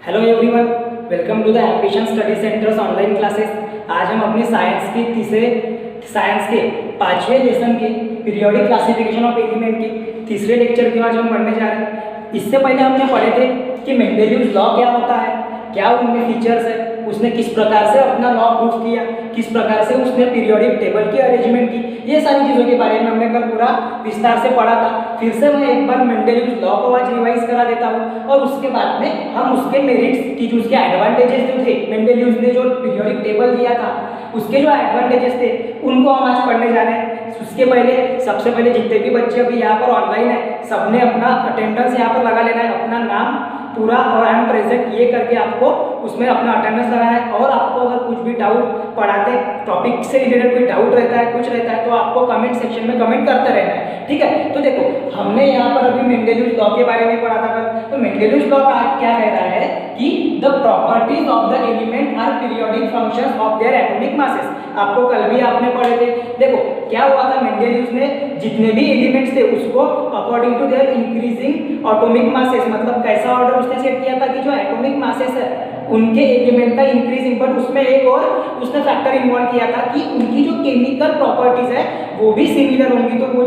Hello everyone, welcome to the Ambition Study Centres online classes. आज हम अपने science के 5वें लेसन के पीरियोडिक क्लासिफिकेशन ऑफ एलिमेंट के तीसरे लेक्चर के आज हम पढ़ने जा रहे हैं। इससे पहले हमने पढ़े थे कि मेंडेलियव्स लॉ क्या होता है, क्या उनमें फीचर्स है, उसने किस प्रकार से अपना लॉ प्रूफ किया, किस प्रकार से उसने पीरियोडिक टेबल की अरेंजमेंट की, ये सारी चीज़ों के बारे में हमने कल पूरा विस्तार से पढ़ा था। फिर से मैं एक बार मेंडेलियव्स लॉ को आज रिवाइज करा देता हूँ और उसके बाद में हम उसके मेरिट्स की, जो उसके एडवांटेजेस जो थे, मेंडेलियव्स ने जो पीरियोडिक टेबल दिया था उसके जो एडवांटेजेस थे उनको हम आज पढ़ने जा रहे हैं। उसके पहले सबसे पहले जितने भी बच्चे अभी यहाँ पर ऑनलाइन है सबने अपना अटेंडेंस यहाँ पर लगा लेना है, अपना नाम पूरा और आई एम प्रेजेंट ये करके आपको उसमें अपना अटेंडेंस लगाना है। और आपको अगर कुछ भी डाउट पढ़ाते टॉपिक से रिलेटेड कोई डाउट रहता है, कुछ रहता है, तो आपको कमेंट सेक्शन में कमेंट करते रहना है, ठीक है। तो देखो, हमने यहाँ पर अभी मेंडेलियव्स लॉ के बारे में पढ़ा था कल। तो मेंडेलियव्स लॉ का क्या कह रहा है कि the properties of the element are periodic functions of their atomic masses. आपको कल भी आपने पढ़े थे। देखो क्या हुआ था, मेंडेलियव्स ने जितने भी एलिमेंट्स थे उसको according to their increasing atomic masses, मतलब कैसा ऑर्डर उसने सेट किया था कि जो एटॉमिक मासेस है उनके एलिमेंट का इंक्रीजिंग, बट उसमें एक और उसने फैक्टर इन्वॉल्व किया था कि उनकी जो केमिकल प्रॉपर्टीज है वो भी सिमिलर होंगी। तो वो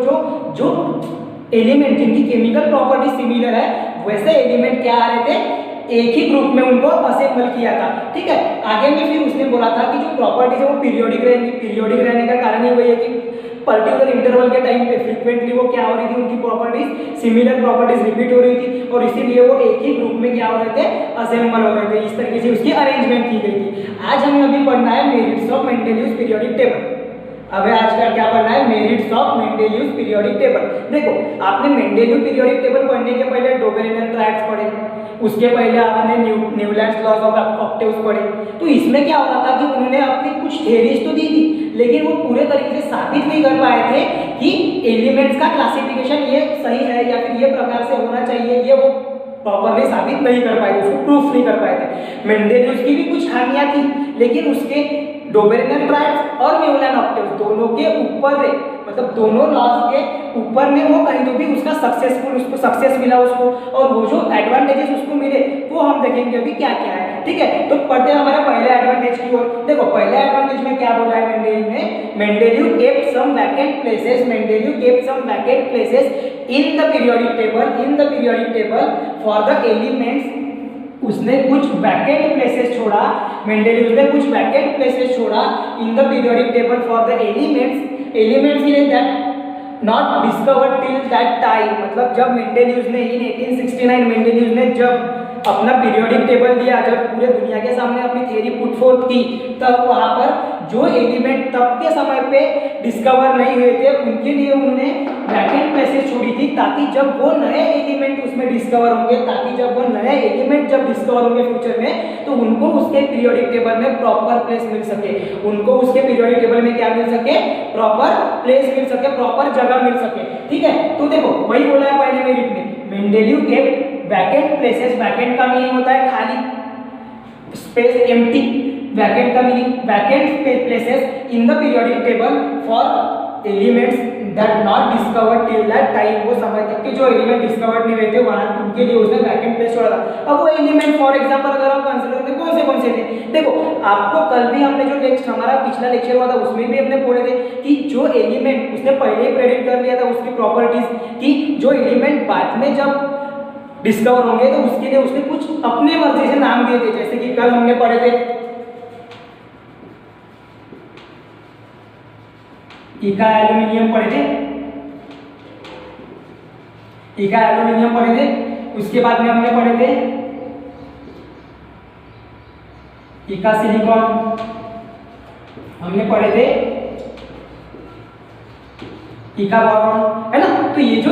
जो एलिमेंट जिनकी केमिकल प्रॉपर्टी सिमिलर है वैसे एलिमेंट क्या आ रहे थे, एक ही ग्रुप में उनको असेंबल किया था, ठीक है। आगे में फिर उसने बोला था कि जो प्रॉपर्टीज है वो पीरियोडिक रहेंगी। पीरियोडिक रहने का कारण ही वही है कि पर्टिकुलर इंटरवल के टाइम पे फ्रीक्वेंटली वो क्या हो रही थी, उनकी प्रॉपर्टीज सिमिलर प्रॉपर्टीज रिपीट हो रही थी और इसीलिए वो एक ही ग्रुप में क्या हो रहे थे, असेंबल हो रहे थे। इस तरीके से उसकी अरेंजमेंट की गई थी। आज हमें अभी पढ़ना है मेरिट्स ऑफ मेंडेलियव्स पीरियोडिक टेबल। अब आज का क्या पढ़ना है, मेरिट्स ऑफ मेंडेलियव्स पीरियोडिक टेबल। देखो, आपने मेंडेलियव पीरियोडिक टेबल पढ़ने के पहले डोबेरेनर ट्रायड्स पढ़े, उसके पहले आपने न्यूलैंड्स लॉज ऑफ ऑक्टेव्स पढ़े। तो इसमें क्या होता था कि उन्होंने अपनी कुछ थ्योरीज तो दी थी, लेकिन वो पूरे तरीके से साबित नहीं कर पाए थे कि एलिमेंट्स का क्लासिफिकेशन ये सही है या फिर ये प्रकार से होना चाहिए, ये वो प्रॉपरली साबित नहीं कर पाए थे, उसको प्रूफ नहीं कर पाए थे। मेंडेलियव्स की भी कुछ खामियां थी, लेकिन उसके डोबेरेनर ट्रायड्स और न्यूलैंड ऑक्टेव्स दोनों के ऊपर रहे, मतलब दोनों लॉज के ऊपर में वो कहीं तो भी उसका उसको सक्सेस मिला उसको, और वो जो एडवांटेजेस उसको मिले वो हम देखेंगे अभी क्या क्या है, ठीक है। तो पढ़ते हैं हमारे पहले एडवांटेज की ओर। देखो, पहले एडवांटेज में क्या बोला है मेंडेलिव ने, Mendeleev kept some vacant places, Mendeleev kept some vacant places in the periodic table for the elements. उसने कुछ वैकेंट प्लेसेस छोड़ा, मेंडेलिव ने कुछ वैकेंट प्लेसेस छोड़ा इन the periodic table for the elements in that not discovered till that time. मतलब जब Mendeleev ने इन 1869 Mendeleev ने जब अपना पीरियोडिक टेबल दिया, जब पूरे दुनिया के सामने अपनी थ्योरी पुट फोर्थ की, तब वहां पर जो एलिमेंट तब के समय पे डिस्कवर नहीं हुए थे उनके लिए उन्होंने वैकेंट प्लेसेस छोड़ी थी, ताकि जब वो नए एलिमेंट उसमें डिस्कवर होंगे, जब डिस्कवर होंगे फ्यूचर में, तो उनको उसके पीरियोडिक टेबल में प्रॉपर प्लेस मिल सके, उनको उसके पीरियोडिक टेबल में क्या मिल सके, प्रॉपर प्लेस मिल सके, प्रॉपर जगह मिल सके, ठीक है। तो देखो वही बोला है पहले मेरिट में, Mendeleev kept vacant places. Vacant का मीनिंग होता है खाली, स्पेस, एम्प्टी। वैकेंट का meaning vacant places in the periodic table for elements that not discovered till that time. वो समय तक के जो एलिमेंट डिस्कवर्ड नहीं हुए थे वहां उनके लिए उसने वैकेंट प्लेस छोड़ा था। अब वो एलिमेंट फॉर एग्जांपल अगर हम कंसीडर करें कौन से थे, देखो आपको कल भी हमने जो हमारा पिछला लेक्चर हुआ था उसमें भी हमने पढ़े थे कि जो एलिमेंट उसने पहले ही प्रेडिक्ट कर लिया था उसकी प्रॉपर्टीज की, जो एलिमेंट बाद में जब डिस्कवर होंगे तो उसके लिए उसने कुछ अपने मर्जी से नाम दिए थे। जैसे कि कल हमने पढ़े थे इका एल्यूमिनियम पढ़े थे, उसके बाद में हमने पढ़े थे इका सिलिकॉन, हमने पढ़े थे इका बोरॉन, है ना। तो ये जो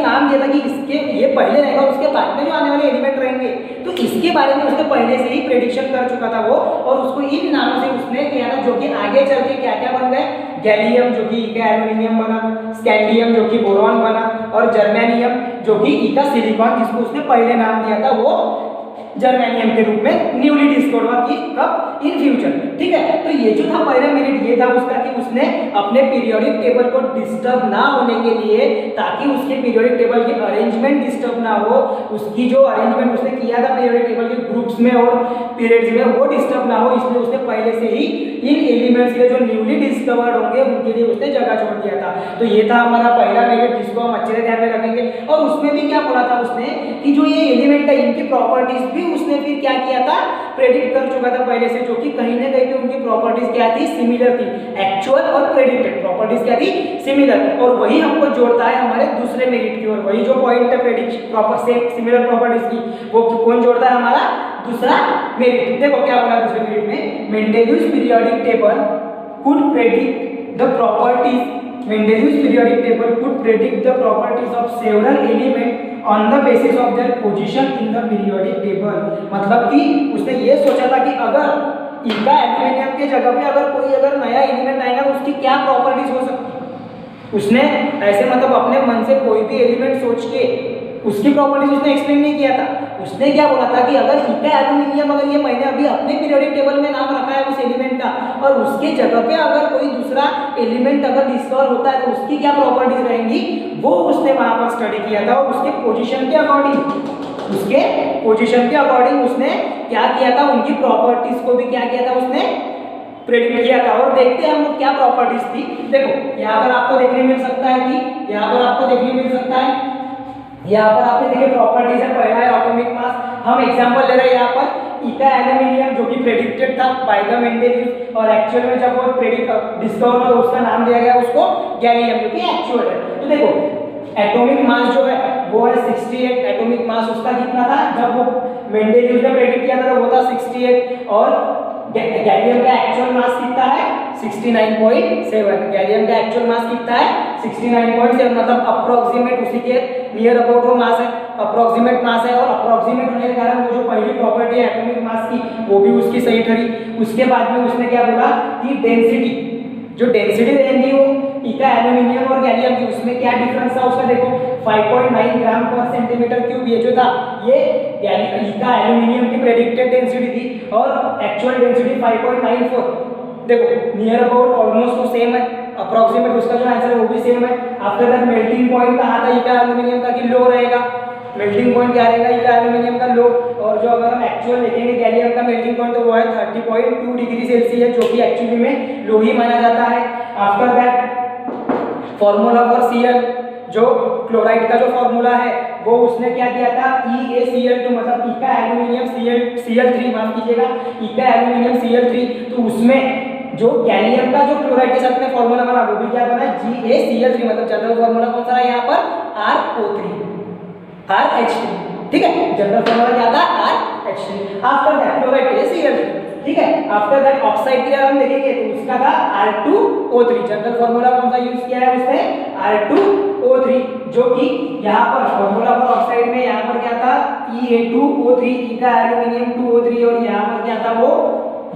नाम दिया था कि इसके ये पहले रहेगा उसके बाद में जो आने वाले एलिमेंट रहेंगे, तो इसके बारे में उसने पहले से ही प्रेडिक्शन कर चुका था वो, और उसको इन नामों से उसने किया था, जो कि आगे चल के क्या क्या बन गए, गैलियम जो कि इका एल्यूमिनियम बना, स्कैंडियम जो कि बोरॉन बना, और जर्मेनियम जो कि इका सिलिकॉन, जिसको उसने पहले नाम दिया था वो जर्मेनियम के रूप में न्यूली डिस्कवर हुआ कि कब इन फ्यूचर। ठीक है, तो ये जो था पहला मेरिट ये था उसका कि उसने अपने पीरियोडिक टेबल को डिस्टर्ब ना होने के लिए, ताकि उसके पीरियोडिक टेबल की अरेंजमेंट डिस्टर्ब ना हो, उसकी जो अरेंजमेंट उसने किया था पीरियोडिक टेबल के ग्रुप्स में और पीरियड्स में वो डिस्टर्ब ना हो, इसलिए उसने पहले से ही इन एलिमेंट्स के जो न्यूली डिस्कवर्ड होंगे उनके लिए उसने जगह छोड़ दिया था। तो ये था हमारा पहला मेरिट जिसको हम अच्छे से ध्यान में रखेंगे। और उसमें भी क्या बोला था उसने कि जो ये एलिमेंट है इनकी प्रॉपर्टीज भी उसने फिर क्या किया था, प्रेडिक्ट कर चुका था पहले से, जो कि कहीं ना कहीं पे उनकी प्रॉपर्टीज क्या थी, सिमिलर थी। एक्चुअल और प्रेडिक्टेड प्रॉपर्टीज क्या थी, सिमिलर। और वही हमको जोड़ता है हमारे दूसरे मेरिट की ओर, वही जो पॉइंट है predict proper same similar properties की, वो कौन जोड़ता है, हमारा दूसरा मेरिट। देखो क्या बोला दूसरे मेरिट में, Mendeleev's periodic table could predict the properties, Mendeleev's periodic table could predict the properties of several elements on the basis of their position in the periodic table। मतलब कि उसने ये सोचा था कि अगर इनका एल्यूमिनियम के जगह पे अगर नया एलिमेंट आएगा तो उसकी क्या प्रॉपर्टीज हो सकती है। उसने ऐसे मतलब अपने मन से कोई भी एलिमेंट सोच के उसकी प्रॉपर्टीज उसने एक्सप्लेन नहीं किया था। उसने क्या बोला था कि अगर इनका एल्यूमिनियम, अगर ये मैंने अभी अपने पीरियोडिक टेबल में नाम रखा है उस एलिमेंट का, और उसके जगह पे अगर कोई दूसरा एलिमेंट अगर डिस्कवर होता है तो उसकी क्या प्रॉपर्टीज रहेंगी, वो उसने वहां पर स्टडी किया था। और उसके पोजीशन के अकॉर्डिंग उसने क्या किया था, उनकी प्रॉपर्टीज को भी क्या किया था, उसने प्रेडिक्ट किया था। और देखते हैं हम लोग क्या प्रॉपर्टीज थी। देखो यहाँ पर आपको देखने मिल सकता है कि यहाँ पर आपने देखे प्रॉपर्टीज है, पहला है एटॉमिक मास। हम एग्जांपल ले रहे हैं यहाँ पर इका एल्यूमिनियम जो कि प्रेडिक्टेड था बाय द मेंडेलियस, और एक्चुअल में जब वो डिस्कवर हुआ उसका नाम दिया गया उसको गैलियम, जो कि एक्चुअल है। तो देखो एटॉमिक मास जो है वो है 68, एटॉमिक मास उसका कितना था जब वो मेंडेलियस ने प्रेडिक्ट किया था तो वो था 68, और गैलियम का एक्चुअल मास कितना है 69.7। गैलियम का एक्चुअल मास कितना है 69.7, मतलब अप्रोक्सीमेट उसी के नियर अबाउट वो मास है, अप्रोक्सीमेट मास है। और अप्रोक्सीमेट होने के कारण वो जो पहली प्रॉपर्टी है एटॉमिक मास की वो भी उसकी सही ठहरी। उसके बाद में उसने क्या बोला कि डेंसिटी, जो डेंसिटी रहेगी वो इका एल्यूमिनियम और गैलियम की, उसमें क्या डिफरेंस था उसका देखो 5.9 ग्राम पर सेंटीमीटर क्यूब। ये जो था ये इका एल्यूमिनियम की प्रेडिक्टेड डेंसिटी थी और एक्चुअल डेंसिटी 5.94। देखो नियर अबाउट ऑलमोस्ट तो सेम है, अप्रोक्सीमेट उसका जो आंसर है वो भी सेम है। आफ्टर दैट मेल्टिंग पॉइंट कहा था इका एल्यूमिनियम का कि लो रहेगा, मेल्टिंग पॉइंट क्या रहेगा इका एल्यूमिनियम का लो। और जो अगर हम एक्चुअल देखेंगे गैलियम का मेल्टिंग पॉइंट तो वो है 30.2 डिग्री सेल्सियस, जो कि एक्चुअली में लो ही माना जाता है। After that formula for Cl, जो क्लोराइड का जो फॉर्मूला है वो उसने क्या किया था EaCl2, मतलब इका एल्यूमिनियम Cl3, माफ कीजिएगा इका एल्यूमिनियम Cl3। तो उसमें जो गैलियम का जो क्लोराइड के साथ में फॉर्मूला बना वो भी क्या बना GaCl3, मतलब जनरल फॉर्मूला कौन सा है यहाँ पर RH3। ठीक है, जनरल फॉर्मूला क्या था RH3। आफ्टर दैट क्लोराइड के लिए Cl3। ठीक है, आफ्टर दैट ऑक्साइड के लिए हम देखेंगे तो उसका था R2O3। जनरल फॉर्मूला कौन सा यूज किया है उसने R2O3, जो कि यहाँ पर फॉर्मूला फॉर ऑक्साइड में यहाँ पर क्या था EA2O3 इका एल्यूमिनियम 2O3, और यहाँ पर क्या था वो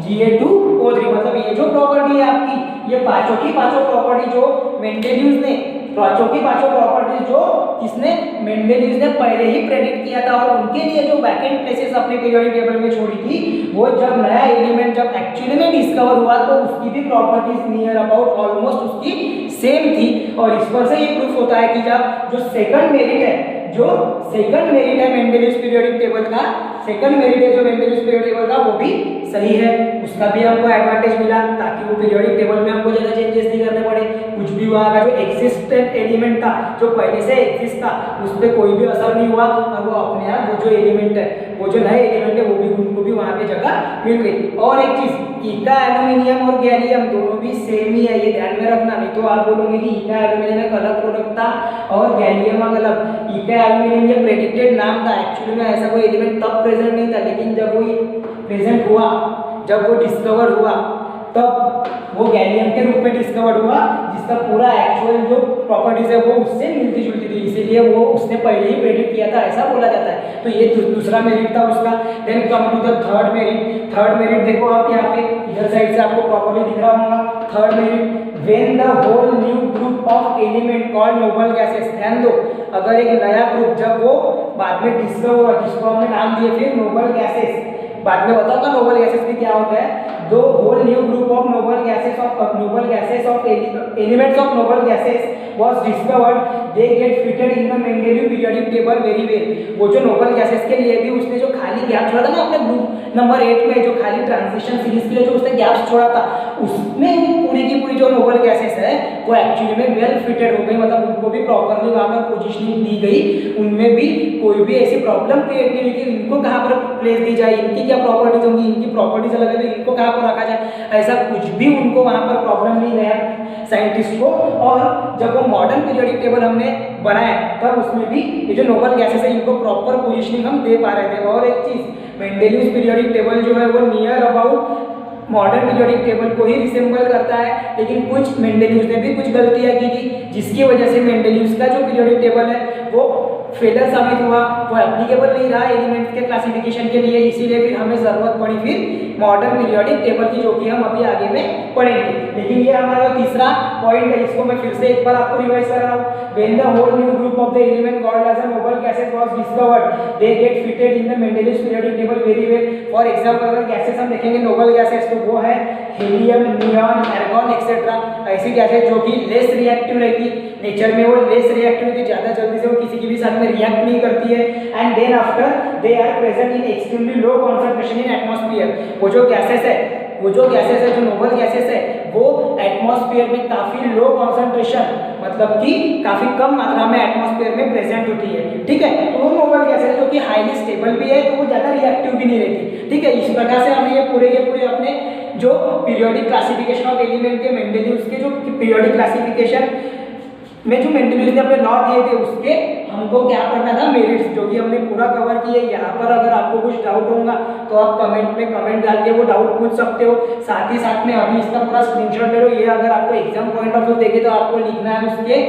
Ga2O3। मतलब ये जो प्रॉपर्टी है आपकी, ये पांचों की पांचों प्रॉपर्टी जो मेंडेलियस ने, पांचों की पांचों प्रॉपर्टी जो किसने मेंडेलियस ने पहले ही प्रेडिक्ट किया था, और उनके लिए जो वैकेंट प्लेसेस अपने पीरियोडिक टेबल में छोड़ी थी, वो जब नया एलिमेंट जब एक्चुअली में डिस्कवर हुआ तो उसकी भी प्रॉपर्टीज नियर अबाउट ऑलमोस्ट उसकी सेम थी। और इस पर से ये प्रूफ होता है कि जब जो सेकंड मेरिट है मेंडेलियस पीरियोडिक टेबल का, सेकंड मेरिट है जो मेंडेलियस पीरियोडिक टेबल का वो भी सही है, उसका भी हमको एडवांटेज मिला, ताकि वो पीरियोडिक टेबल में हमको ज़्यादा चेंजेस नहीं करने पड़े। कुछ भी हुआ अगर जो एक्सिस्टेंट एलिमेंट था, जो पहले से एग्जिस्ट था, उस पर कोई भी असर नहीं हुआ, और वो अपने आप वो जो एलिमेंट है, वो जो नए एलिमेंट है वो भी उनको भी वहाँ पे जगह मिल गई। और एक चीज़, इका एल्यूमिनियम और गैलियम दोनों भी सेम ही है, ये ध्यान में रखना, नहीं तो आप बोलोगे कि इका एल्यूमिनियम एक अलग प्रोडक्ट था और गैलियम अलग। इका एल्यूमिनियम ये प्रेडिक्टेड नाम था, एक्चुअली में ऐसा कोई एलिमेंट तब प्रेजेंट नहीं था, लेकिन जब वो प्रेजेंट हुआ, जब वो डिस्कवर हुआ, तब वो गैलियम के रूप में डिस्कवर हुआ, जिसका पूरा एक्चुअल जो प्रॉपर्टीज है वो उससे मिलती जुलती थी, इसीलिए वो उसने पहले ही प्रेडिक्ट किया था, ऐसा बोला जाता है। तो ये दूसरा मेरिट था उसका। Then come to the third merit. Third merit देखो आप यहाँ पे इधर साइड से आपको प्रॉपर्ली दिख रहा होगा। Third merit, when the whole new group of element called noble gases. ध्यान दो, अगर एक नया ग्रुप जब वो बाद में डिस्कवर हुआ, जिसको हमने नाम दिए फिर नोबल गैसेस, बाद में बताऊंगा नोबल गैसेस भी क्या होता है। The whole new group of noble gases of elements of noble gases was discovered, they get fitted in the Mendeleev periodic table very well। वो जो नोबल गैसेस के लिए भी उसने जो खाली गैप छोड़ा था ना अपने ग्रुप नंबर 8 में, जो खाली ट्रांजिशन सीरीज के लिए जो उसने गैप छोड़ा था, उसमें पूरी की पूरी जो नोबल गैसेस है वो एक्चुअली में वेल फिटेड हो गई, मतलब उनको भी प्रॉपरली वहाँ पर पोजिशनिंग दी गई, उनमें भी कोई भी ऐसी प्रॉब्लम क्रिएट नहीं हुई कि इनको कहाँ पर प्लेस दी जाए, इनकी क्या प्रॉपर्टीज होंगी, इनकी प्रॉपर्टीज अलग है तो इनको कहाँ पर रखा जाए, ऐसा कुछ भी उनको वहाँ पर प्रॉब्लम नहीं गया साइंटिस्ट को। और जब वो मॉडर्न पीरियोडिक टेबल हमने बनाया तब उसमें भी ये जो नोबल गैसेस है इनको प्रॉपर पोजीशनिंग हम दे पा रहे थे। और एक चीज, मेंडेलियस पीरियोडिक टेबल जो है वो near about modern periodic table को ही रिसेंबल करता है, लेकिन कुछ मेंडेलियस ने भी कुछ गलतियां की थी जिसकी वजह से मेंडेलियस का जो पीरियोडिक टेबल है वो फेलर साबित हुआ, वो एप्लीकेबल नहीं रहा एलिमेंट्स के क्लासिफिकेशन के लिए, इसीलिए फिर हमें जरूरत पड़ी फिर मॉडर्न पीरियोडिक टेबल की, जो कि हम अभी आगे में पढ़ेंगे। लेकिन ये हमारा तीसरा पॉइंट है, इसको मैं फिर से एक बार आपको रिवाइज कर रहा हूँ। When the whole new group of the element called as a noble gases was discovered, they get fitted in the Mendeleev's periodic table very well। For example, अगर गैसेस हम देखेंगे नोबल गैसेस तो वो है helium, neon, argon etcetera, ऐसी gases जो कि less reactive रहती, नेचर में वो लेस रिएक्टिव रहती, ज़्यादा जल्दी से वो किसी की भी साथ में रिएक्ट नहीं करती है। And then after they are present in extremely low concentration in atmosphere. वो जो गैसेस है जो नोबल गैसेस है वो एटमॉस्फेयर में काफी लो कॉन्सेंट्रेशन, मतलब कि काफी कम मात्रा में एटमॉस्फेयर में प्रेजेंट होती है, ठीक है। तो वो नोबल गैसेस जो कि हाईली स्टेबल भी है तो वो ज्यादा रिएक्टिव भी नहीं रहती, ठीक है। इस प्रकार से हमें ये पूरे अपने जो पीरियोडिक क्लासिफिकेशन ऑफ एलिमेंट के मेंडेलियस के जो पीरियोडिक क्लासिफिकेशन में जो मेंडेलियस ने अपने लॉ दिए थे उसके हमको क्या पढ़ना था, मेरिट्स, जो कि हमने पूरा कवर किए। यहाँ पर अगर आपको कुछ डाउट होगा तो आप कमेंट में कमेंट डाल के वो डाउट पूछ सकते हो। साथ ही साथ में अभी इसका पूरा स्क्रीनशॉट ले लो, ये अगर आपको एग्जाम पॉइंट ऑफ व्यू देखे तो आपको लिखना है उसके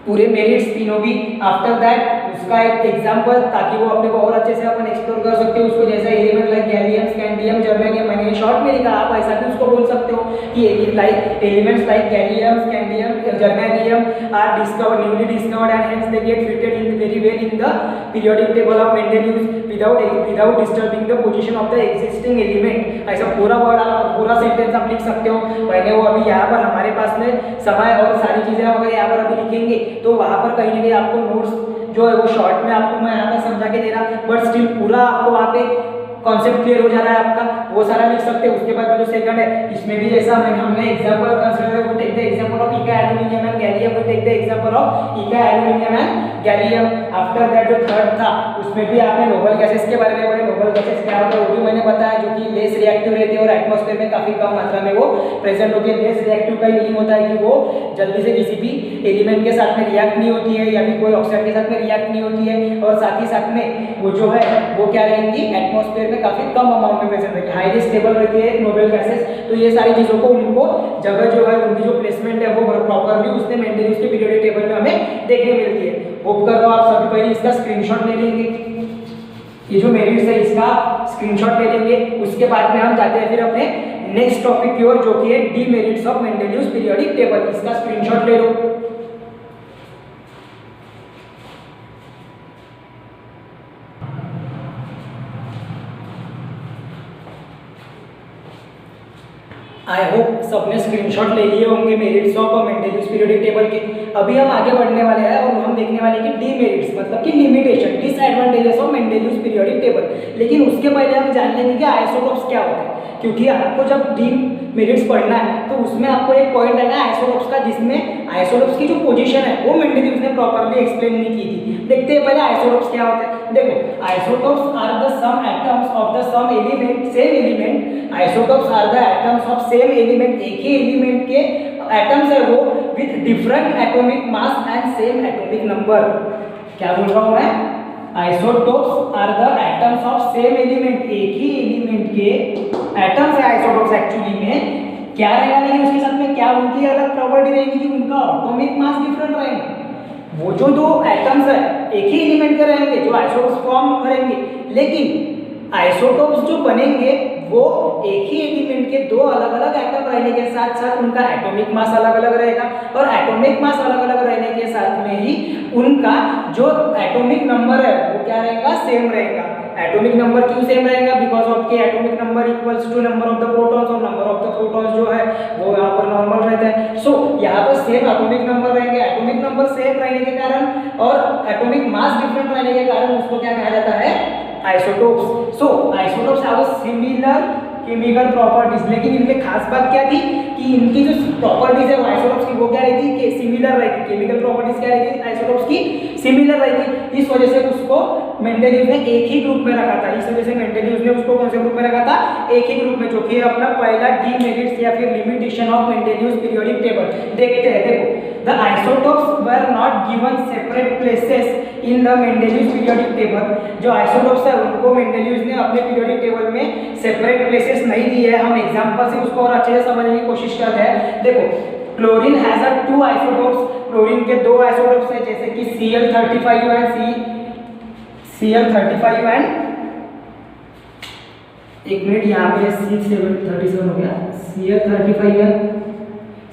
पूरे मेरिट्स तीनों भी। आफ्टर दैट उसका एक एग्जांपल, ताकि वो अपने को और अच्छे से अपन एक्सप्लोर कर सकते हो उसको, जैसा element like gallium, scandium, germanium, मैंने शॉर्ट में लिखा, आप ऐसा भी उसको बोल सकते हो कि like elements like gallium, scandium, germanium are discovered, newly discovered and hence they get fitted in very well in the periodic table of Mendeleev's without disturbing the position of the existing element. ऐसा पूरा word आप पूरा sentence आप लिख सकते हो। मैंने वो अभी यहाँ पर हमारे पास में समय और सारी चीजें अगर यहाँ पर अभी लिखेंगे तो वहाँ पर कहीं ना कहीं आपको नोट्स जो है वो शॉर्ट में आपको मैं यहाँ पर समझा के दे रहा, बट स्टिल पूरा आपको वहाँ पे कॉन्सेप्ट क्लियर हो जा रहा है आपका, वो सारा लिख सकते हो। उसके बाद जो सेकंड है इसमें भी जैसा हमने एग्जांपल कंसीडर, वो टेक द एग्जांपल ऑफ इका एल्युमिनियम एंड गैलियम, वो टेक द एग्जांपल ऑफ इका aluminium and gallium. After that जो थर्ड था उसमें भी आपने नोबल गैसेस के बारे में पढ़े। नोबल गैसेस क्या होता है वो भी मैंने बताया, जो कि लेस रिएक्टिव रहते हैं और एटमॉस्फेयर में काफी कम मात्रा में वो प्रेजेंट होती है। लेस रिएक्टिव का मीनिंग होता है कि वो जल्दी से किसी भी एलिमेंट के साथ में रिएक्ट नहीं होती है या फिर कोई ऑक्साइड के साथ में रिएक्ट नहीं होती है, और साथ ही साथ में वो जो है वो क्या रहेंगी, एटमॉस्फेयर में काफी कम अमाउंट में प्रेजेंट रहती है, हाईली स्टेबल रहती है नोबल गैसेस। तो ये सारी चीजों को उनको जगह जो है उनकी जो प्लेसमेंट है वो प्रॉपर्ली उसने मेंडेलियस के पीरियोडिक टेबल में हमें देखने मिलती है। होप कर रहा हूं आप सभी पहले इसका स्क्रीनशॉट ले लेंगे, ये जो मेरिट्स है इसका स्क्रीनशॉट ले लेंगे। उसके बाद में हम जाते हैं फिर अपने नेक्स्ट टॉपिक की ओर, जो कि है demerits of Mendeleev's periodic table. इसका स्क्रीनशॉट ले लो। आई होप सबने स्क्रीनशॉट ले लिए होंगे merits of Mendeleev's periodic table के। अभी हम आगे बढ़ने वाले हैं और हम देखने वाले हैं कि डीमेरिट्स मतलब कि limitation, disadvantages of Mendeleev's periodic table. लेकिन उसके पहले हम जान लेंगे कि आइसोटोप्स क्या होता है, क्योंकि आपको जब डीमेरिट्स पढ़ना है तो उसमें आपको एक पॉइंट है ना आइसोटोप्स का, जिसमें आइसोटोप्स की जो पोजीशन है वो मेंडेलियस ने प्रॉपर्ली एक्सप्लेन नहीं की थी। देखते हैं पहले आइसोटोप्स क्या होता है। देखो, isotopes are the same atoms of the same element, same element. Isotopes are the atoms of same element, एक ही एलिमेंट के एटम्स है वो with different atomic mass and same atomic number. क्या बोल रहा हूं मैं? Isotopes are the atoms of same element, एक ही एलिमेंट के एटम्स है आइसोटोप्स एक्चुअली में। क्या रहेगा लेकिन उसके साथ में क्या उनकी अलग प्रॉपर्टी रहेगी कि उनका एटॉमिक मास डिफरेंट रहेगा। वो जो दो एटम्स है एक ही एलिमेंट के रहेंगे जो आइसोटोप्स फॉर्म करेंगे, लेकिन आइसोटोप्स जो बनेंगे वो एक ही एलिमेंट के दो अलग अलग एटम रहने के साथ साथ उनका एटॉमिक मास अलग अलग रहेगा, और एटॉमिक मास अलग अलग रहने के साथ में ही उनका जो एटॉमिक नंबर है वो क्या रहेगा, सेम रहेगा। एटॉमिक नंबर क्यों सेम रहेगा, बिकॉज ऑफ के atomic number equals to number of the protons, और नंबर ऑफ द प्रोटॉन्स जो है वो यहाँ पर नॉर्मल रहता है। सो यहाँ पर सेम एटॉमिक नंबर रहेंगे, एटॉमिक नंबर सेम रहने के कारण और एटॉमिक मास डिफरेंट रहने के कारण उसको क्या कहा जाता है, isotopes. So isotopes have similar chemical properties, लेकिन इनमें खास बात क्या थी कि इनकी जो प्रॉपर्टीज है आइसोटोप्स की वो क्या रहती है, सिमिलर रहती। केमिकल प्रॉपर्टीज क्या रहती है आइसोटोप्स की, सिमिलर रहती। इस वजह से उसको मेंडेलीव ने एक ही ग्रुप में रखा था। इस वजह से मेंडेलीव ने उसको कौन से ग्रुप में रखा था, एक ही ग्रुप में, जो कि अपना पहला डीमेरिट्स या फिर limitation of Mendeleev periodic table. देखते हैं, देखो the isotopes were not given separate places in the Mendeleev's periodic table। जो आइसोटोप्स है उनको मेंडेलीव ने अपने पीरियोडिक टेबल में सेपरेट प्लेसेस नहीं दिए है। हम एग्जांपल से उसको और अच्छे से समझने की कोशिश करते हैं। देखो chlorine has a 2 isotopes, chlorine के 2 आइसोटोप्स हैं, जैसे कि Cl35 एंड Cl35 एंड एक मिनट यहाँ पे C737 हो गया, Cl35 एंड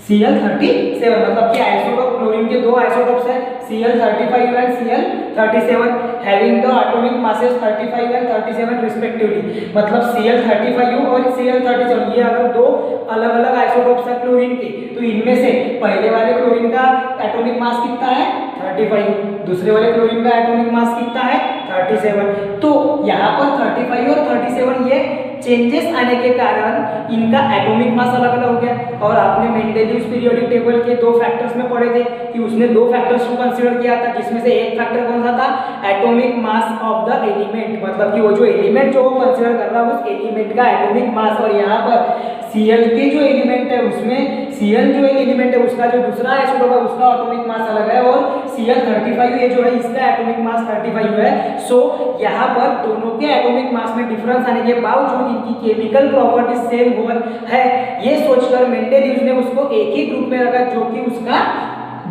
Cl37, मतलब कि आइसोटोप क्लोरीन के 2 आइसोटोप्स हैं, Cl35 and Cl37, having the atomic masses 35 and 37 respectively. मतलब Cl35 और Cl37 ये अगर 2 अलग अलग आइसोटोप्स हैं क्लोरीन के, तो इनमें से पहले वाले क्लोरीन का एटॉमिक मास कितना है 35, दूसरे वाले क्लोरीन का एटॉमिक मास कितना है 37। तो यहाँ पर 35 और 37 ये चेंजेस आने के कारण इनका एटॉमिक मास अलग अलग हो गया। और आपने मेंडेलीव्स पीरियोडिक टेबल के 2 फैक्टर्स में पढ़े थे कि उसने 2 फैक्टर्स को कंसीडर किया था, जिसमें से एक फैक्टर कौन सा था, atomic mass of the element, मतलब कि वो जो एलिमेंट जो वो कंसीडर कर रहा है उस एलिमेंट का एटॉमिक मास। और यहाँ पर Cl के जो एलिमेंट है उसमें Cl जो एलिमेंट है उसका जो दूसरा आइसोटोप है उसका एटॉमिक मास अलग है, और Cl35 ये जो है इसका एटॉमिक मास 35 है। सो यहाँ पर दोनों के एटॉमिक मास में डिफरेंस आने के बावजूद इनकी केमिकल प्रॉपर्टीज सेम है, ये सोचकर मेंडेलीव ने उसको एक ही ग्रुप में रखा जो कि उसका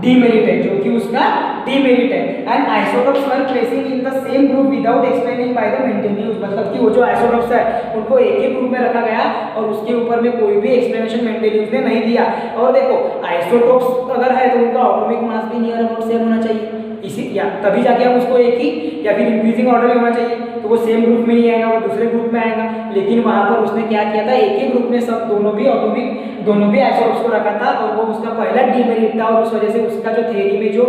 डीमेरिट है, जो कि उसका डीमेरिट है। And isotopes were placing in the same group without explaining by the Mendeleev, मतलब कि वो जो आइसोटोप्स है उनको एक ही ग्रुप में रखा गया और उसके ऊपर में कोई भी एक्सप्लेनेशन मेंडेलीव ने नहीं दिया। और देखो आइसोटोप्स अगर है तो उनका एटॉमिक मास भी नियर अबाउट सेम होना चाहिए, इसी या तभी जाके हम उसको एक ही या फिर इंक्रीजिंग ऑर्डर में होना चाहिए, तो वो सेम ग्रुप में ही आएगा, वो दूसरे ग्रुप में आएगा। लेकिन वहां पर उसने क्या किया था, एक ही ग्रुप में सब दोनों भी आइसोटोप्स को रखा था, और वो उसका पहला डीमेरिट था। और उस वजह से उसका जो थ्योरी में जो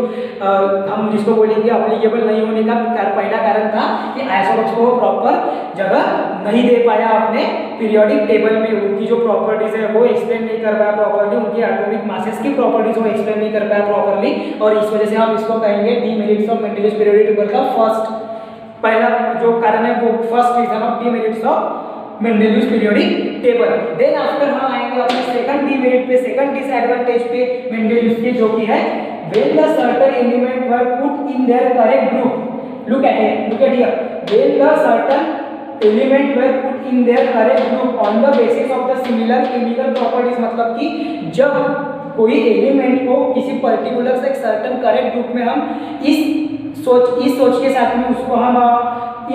हम जिसको बोलेंगे एप्लीकेबल नहीं होने का पहला कारण था कि आइसोटोप्स को वो प्रॉपर जगह नहीं दे पाया अपने पीरियोडिक टेबल में, उनकी जो प्रॉपर्टीज है वो एक्सप्लेन नहीं कर पाया प्रॉपर्ली, उनकी एटॉमिक मासेस की प्रॉपर्टीज वो एक्सप्लेन नहीं कर पाया प्रॉपर्ली। और इस वजह से हम इसको कहेंगे demerits of Mendeleev's periodic table का पहला जो कारण है वो first reason of demerits of Mendeleev's periodic table. Then after हम आएंगे अपने सेकंड डीमेरिट पे, सेकंड डिसएडवांटेज पे मेंडेलीव्स के, जो कि है when the certain element were put in their correct group। look at here when the certain element were put in their correct group on the basis of the similar chemical properties, मतलब कि जब कोई element को किसी particular से एक certain correct group में हम इस सोच के साथ में उसको हम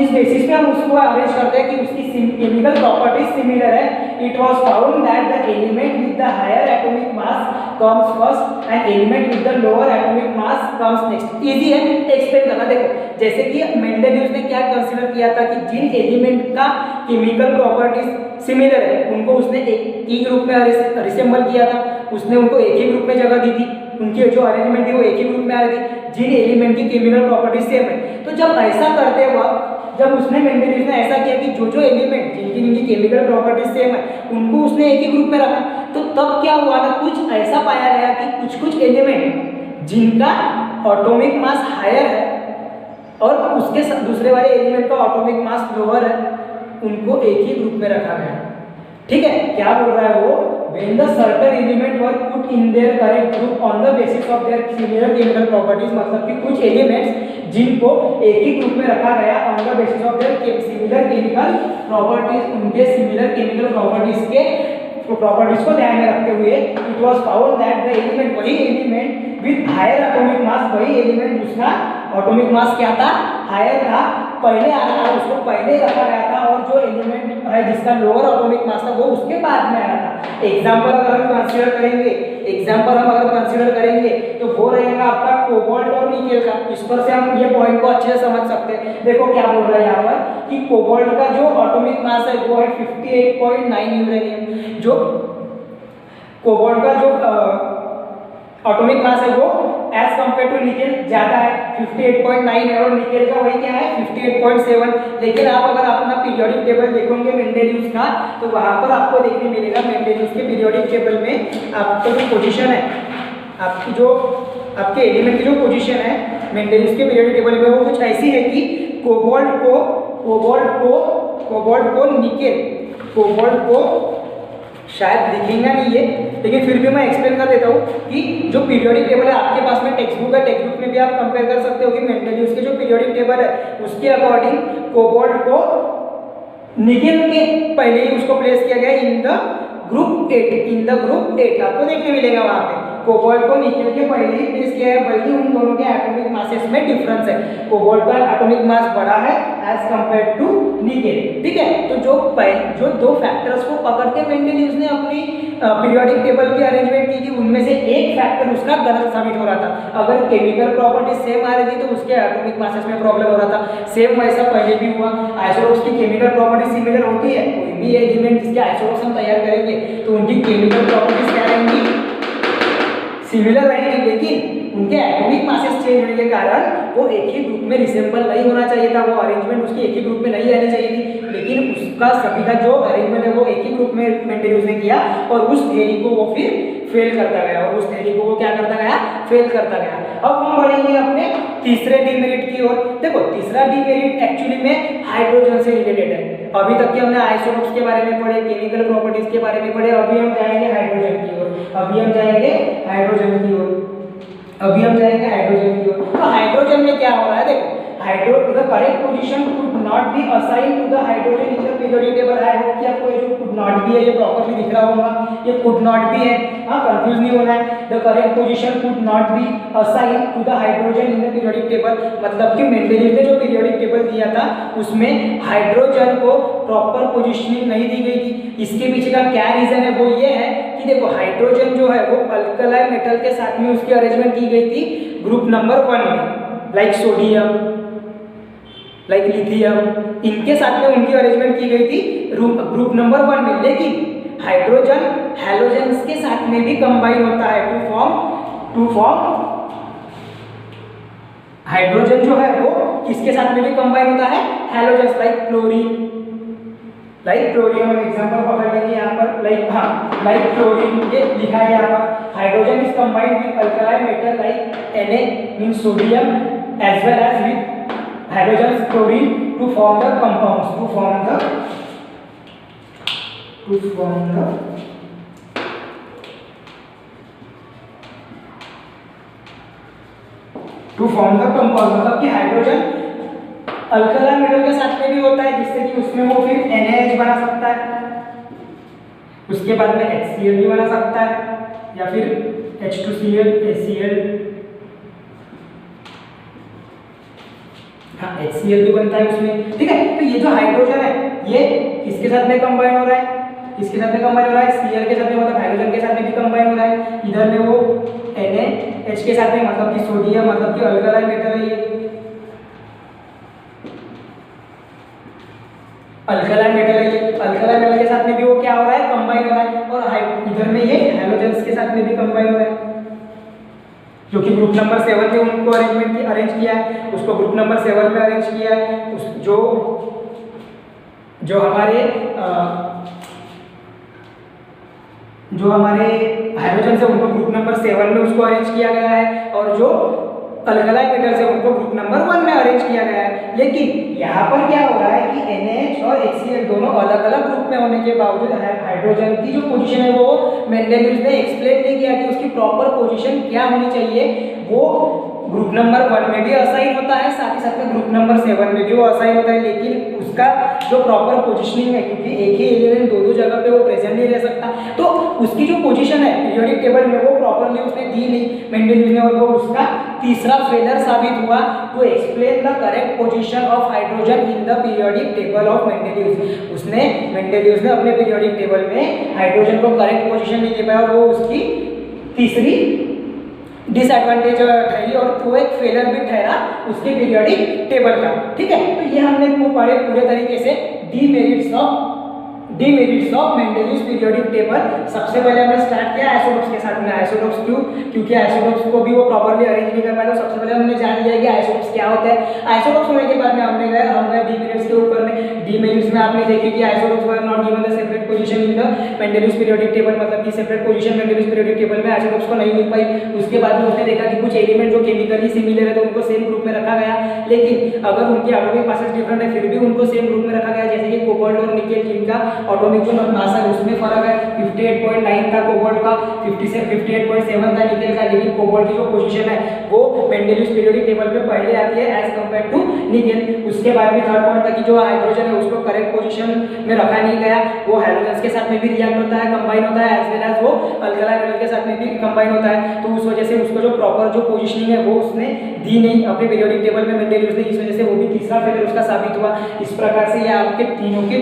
इस बेसिस पे हम उसको अरेंज करते हैं कि उसकी केमिकल प्रॉपर्टीज सिमिलर है। It was found that the element with the higher atomic mass comes first and element with the lower atomic mass comes next. Easy है एक्सप्लेन करना। देखो जैसे कि मेंडेलीव ने क्या कंसीडर किया था कि जिन एलिमेंट का केमिकल प्रॉपर्टीज सिमिलर है उनको उसने एक ही ग्रुप में रिसेंबल किया था, उसने उनको एक ही ग्रुप में जगह दी थी, उनकी जो अरेंजमेंट थी वो एक ही ग्रुप में आ रही थी जिन एलिमेंट की केमिकल प्रॉपर्टीज सेम है। तो जब ऐसा करते वक्त जब उसने मेंडेलीव ने ऐसा किया कि जो एलिमेंट जिनकी केमिकल प्रॉपर्टीज सेम है उनको उसने एक ही ग्रुप में रखा, तो तब क्या हुआ था, कुछ ऐसा पाया गया कि कुछ एलिमेंट जिनका एटॉमिक मास हायर है और उसके दूसरे वाले एलिमेंट का एटॉमिक मास लोअर है, उनको एक ही ग्रुप में रखा गया। ठीक है, क्या बोल रहा है वो, when the certain element were put in their correct group on the basis of their similar chemical properties, मतलब कि कुछ एलिमेंट्स जिनको एक ही ग्रुप में रखा गया on the basis of their similar chemical properties, उनके similar chemical properties के प्रॉपर्टीज को ध्यान में रखते हुए it was found that the element, वही element with higher atomic mass, वही एलिमेंट जिसका एटॉमिक मास क्या था, हायर था, पहले आ रहा था, उसको पहले रखा गया था, और जो एलिमेंट है जिसका लोअर एटॉमिक मास था वो उसके बाद में आया था। एग्जांपल अगर हम कंसीडर करेंगे तो वो रहेगा आपका कोबाल्ट और निकेल का। इस पर से हम ये पॉइंट को अच्छे से समझ सकते हैं। देखो क्या बोल रहा है यहाँ पर कि कोबाल्ट का जो एटॉमिक मास है वो है 58.9 यूरेनियम, जो कोबाल्ट का जो एटॉमिक मास है वो एज कंपेयर टू निकेल ज्यादा है, 58.9 है, और निकेल का वही क्या है 58.7। लेकिन आप अगर अपना पीरियोडिक टेबल देखोगे मेंडेलियस का, तो वहां पर आपको देखने मिलेगा मेंडेलियस के पीरियोडिक टेबल में आपका जो पोजीशन है, आपकी जो आपके एलिमेंट की जो पोजीशन है मेंडेलियस के पीरियोडिक टेबल में, वो कुछ ऐसी है कि कोबाल्ट को शायद दिखेगा नहीं है, लेकिन फिर भी मैं एक्सप्लेन कर देता हूँ कि जो पीरियोडिक टेबल है आपके पास में टेक्स्ट बुक है, टेक्स्ट बुक में भी आप कंपेयर कर सकते हो कि मेंडेलियस के जो पीरियोडिक टेबल है उसके अकॉर्डिंग कोबाल्ट को निकेल के पहले ही उसको प्लेस किया गया इन द ग्रुप 8 आपको देखने मिलेगा वहां पे कोबाल्ट को निकेल के पहले ही प्लेस किया है, बल्कि उन दोनों के एटॉमिक मासेस में डिफरेंस है। कोबाल्ट का एटॉमिक मास बड़ा है एज कंपेयर टू निकेल, ठीक है। तो जो दो फैक्टर्स को पकड़ के मेंडेलियस ने अपनी पीरियोडिक टेबल की अरेंजमेंट की थी, उनमें से एक फैक्टर उसका गलत साबित हो रहा था। अगर केमिकल प्रॉपर्टी सेम आ रही थी तो उसके एटॉमिक मासेस में प्रॉब्लम हो रहा था। सेम वैसा पहले भी हुआ। आइसोटोप्स की केमिकल प्रॉपर्टी सिमिलर होती है, कोई भी एलिमेंट जिसके आइसोटोप्स हम तैयार करेंगे तो उनकी केमिकल प्रॉपर्टीज क्या रहेंगी, सिमिलर रहेंगे, लेकिन उनके एटॉमिक मासेस चेंज होने के कारण वो एक ही ग्रुप में रिसेंबल नहीं होना चाहिए था, वो अरेंजमेंट उसकी एक ही ग्रुप में नहीं आनी चाहिए थी, लेकिन उसका सभी का जो अरेंजमेंट है वो एक ही ग्रुप में मेंडेलियस ने किया और उस थ्योरी को वो फिर फेल करता गया, और उस थ्योरी को वो क्या करता गया, फेल करता गया। अब हम बढ़ेंगे अपने तीसरे डीमेरिट की ओर। देखो तीसरा डीमेरिट एक्चुअली में हाइड्रोजन से रिलेटेड है। अभी तक के हमने आइसोटोप्स के बारे में पढ़े, केमिकल प्रॉपर्टीज के बारे में पढ़े, अभी हम जाएंगे हाइड्रोजन की ओर। तो हाइड्रोजन में क्या हो रहा है, देखो the correct position could not be assigned to the hydrogen in the periodic table। I hope कि आपको ये जो could not be है ये प्रॉपर्ली दिख रहा होगा, ये could not be है, हाँ कंफ्यूज नहीं होना है। the correct position could not be assigned to the hydrogen in the periodic table, मतलब कि मेंडेलियस ने जो पीरियोडिक टेबल दिया था उसमें हाइड्रोजन को प्रॉपर पोजिशनिंग नहीं दी गई थी। इसके पीछे का क्या रीजन है, वो ये है कि देखो हाइड्रोजन जो है वो अल्कलाइन मेटल के साथ में उसकी अरेंजमेंट की गई थी ग्रुप नंबर 1 में, लाइक सोडियम, लाइक लिथियम, इनके साथ में उनकी अरेंजमेंट की गई थी ग्रुप नंबर 1 में। लेकिन हाइड्रोजन हैलोजेंस के साथ में भी कंबाइन होता है टू फॉर्म हाइड्रोजन जो है वो किसके साथ में भी कंबाइन होता है, हैलोजेंस, लाइक क्लोरीन हम एग्जांपल पकड़ लेंगे यहाँ पर, लाइक क्लोरीन, ये लिखा है यहाँ पर। Hydrogen is combined with alkaline metal like Na means sodium as well as with hydrogen chlorine to form the compounds, to form the compound, मतलब कि हाइड्रोजन अल्कलाइन मेटल के साथ में भी होता है, जिससे कि उसमें वो फिर NaH बना सकता है, उसके बाद में HCl भी बना सकता है, या फिर H2Cl, HCl, हाँ HCl भी बनता है उसमें, ठीक है। तो ये जो हाइड्रोजन है ये किसके साथ में कंबाइन हो रहा है, Cl के साथ में, मतलब हाइड्रोजन के साथ में भी कंबाइन हो रहा है। इधर में वो NaH के साथ में, मतलब कि सोडियम, मतलब कि अल्कलाइन मेटल है, ये अल्कलाइन मेटल के साथ में भी वो क्या हो रहा है, कंबाइन हो रहा है। और इधर में ये हैलोजेंस के साथ में भी कंबाइन हो रहा है, जो कि ग्रुप नंबर 7 में उनको अरेंज किया है, उसको ग्रुप नंबर 7 में अरेंज किया है। जो हमारे हाइड्रोजन से उनको ग्रुप नंबर 7 में उसको अरेंज किया गया है, और जो अल्कलाइन मेटल से उनको ग्रुप नंबर 1 में अरेंज किया गया है। लेकिन यहाँ पर क्या हो रहा है कि NaH और HCl दोनों अलग अलग ग्रुप में होने के बावजूद हाइड्रोजन की जो पोजीशन है वो मेंडेलियस ने एक्सप्लेन नहीं किया कि उसकी प्रॉपर पोजीशन क्या होनी चाहिए। वो ग्रुप नंबर 1 में भी असाइन होता है, साथ ही साथ में ग्रुप नंबर 7 में भी वो असाइन होता है, लेकिन उसका जो प्रॉपर पोजीशनिंग है, क्योंकि एक ही एलिमेंट दो जगह पे वो प्रेजेंट नहीं रह सकता, तो उसकी जो पोजीशन है पीरियोडिक टेबल में वो प्रॉपरली उसने दी नहीं मेंडेलियस ने, और वो उसका तीसरा फेलियर साबित हुआ to explain the correct position of hydrogen in the periodic table of Mendeleev's. Mendeleev's ने अपने पीरियोडिक टेबल में हाइड्रोजन को करेक्ट पोजीशन नहीं दे पाया, और वो उसकी डिसएडवांटेज ठहरी और वो एक फेलर भी ठहरा उसके पीरियोडिक टेबल का। ठीक है, तो ये हमने वो पढ़े पूरे तरीके से demerits of Mendeleev's periodic table. सबसे पहले हमने स्टार्ट किया आइसोटोप्स के साथ में। आइसोटोप्स क्यों? क्योंकि आइसोटोप्स को भी वो प्रॉपर्ली अरेंज नहीं कर पाए, तो सबसे पहले हमने जान लिया कि आइसोटोप्स क्या होता है। आइसोटोप्स होने के बाद में हम गए डीमेरिट्स के ऊपर में। डीमेरिट्स में आपने देखे कि isotopes were not given the separate position in the Mendeleev's periodic table, मतलब कि separate position Mendeleev's periodic table में आइसोटोप्स को नहीं मिल पाई। उसके बाद में उसने देखा कि कुछ एलिमेंट जो केमिकली सिमिलर है तो उनको सेम ग्रुप में रखा गया, लेकिन अगर उनके एटॉमिक मासेस डिफरेंट है फिर भी उनको सेम ग्रुप में रखा गया। जैसे कि कोबाल्ट और निकेल, जिनका एटॉमिक जो मास है उसमें फर्क है, 58.9 था कोबाल्ट का, 58.7 था निकेल का, लेकिन कोबाल्ट की जो पोजीशन है वो मेंडेलियस पीरियोडिक टेबल में पहले आती है एज कंपेयर टू निकेल। उसके बाद में थर्ड पॉइंट था कि जो हाइड्रोजन है उसको करेक्ट पोजीशन में रखा नहीं गया, वो हाइड्रोजन के साथ में भी रिएक्ट होता है, कंबाइन होता है, एज वेल एज वो अल्कलाइन मेटल के साथ में भी कंबाइन होता है। तो उस वजह से उसको जो प्रॉपर जो पोजीशनिंग है वो उसने दी नहीं अपने पीरियोडिक टेबल में मेंडेलियस ने, इस वजह से वो भी तीसरा फेलियर उसका साबित हुआ। इस प्रकार से ये आपके तीनों के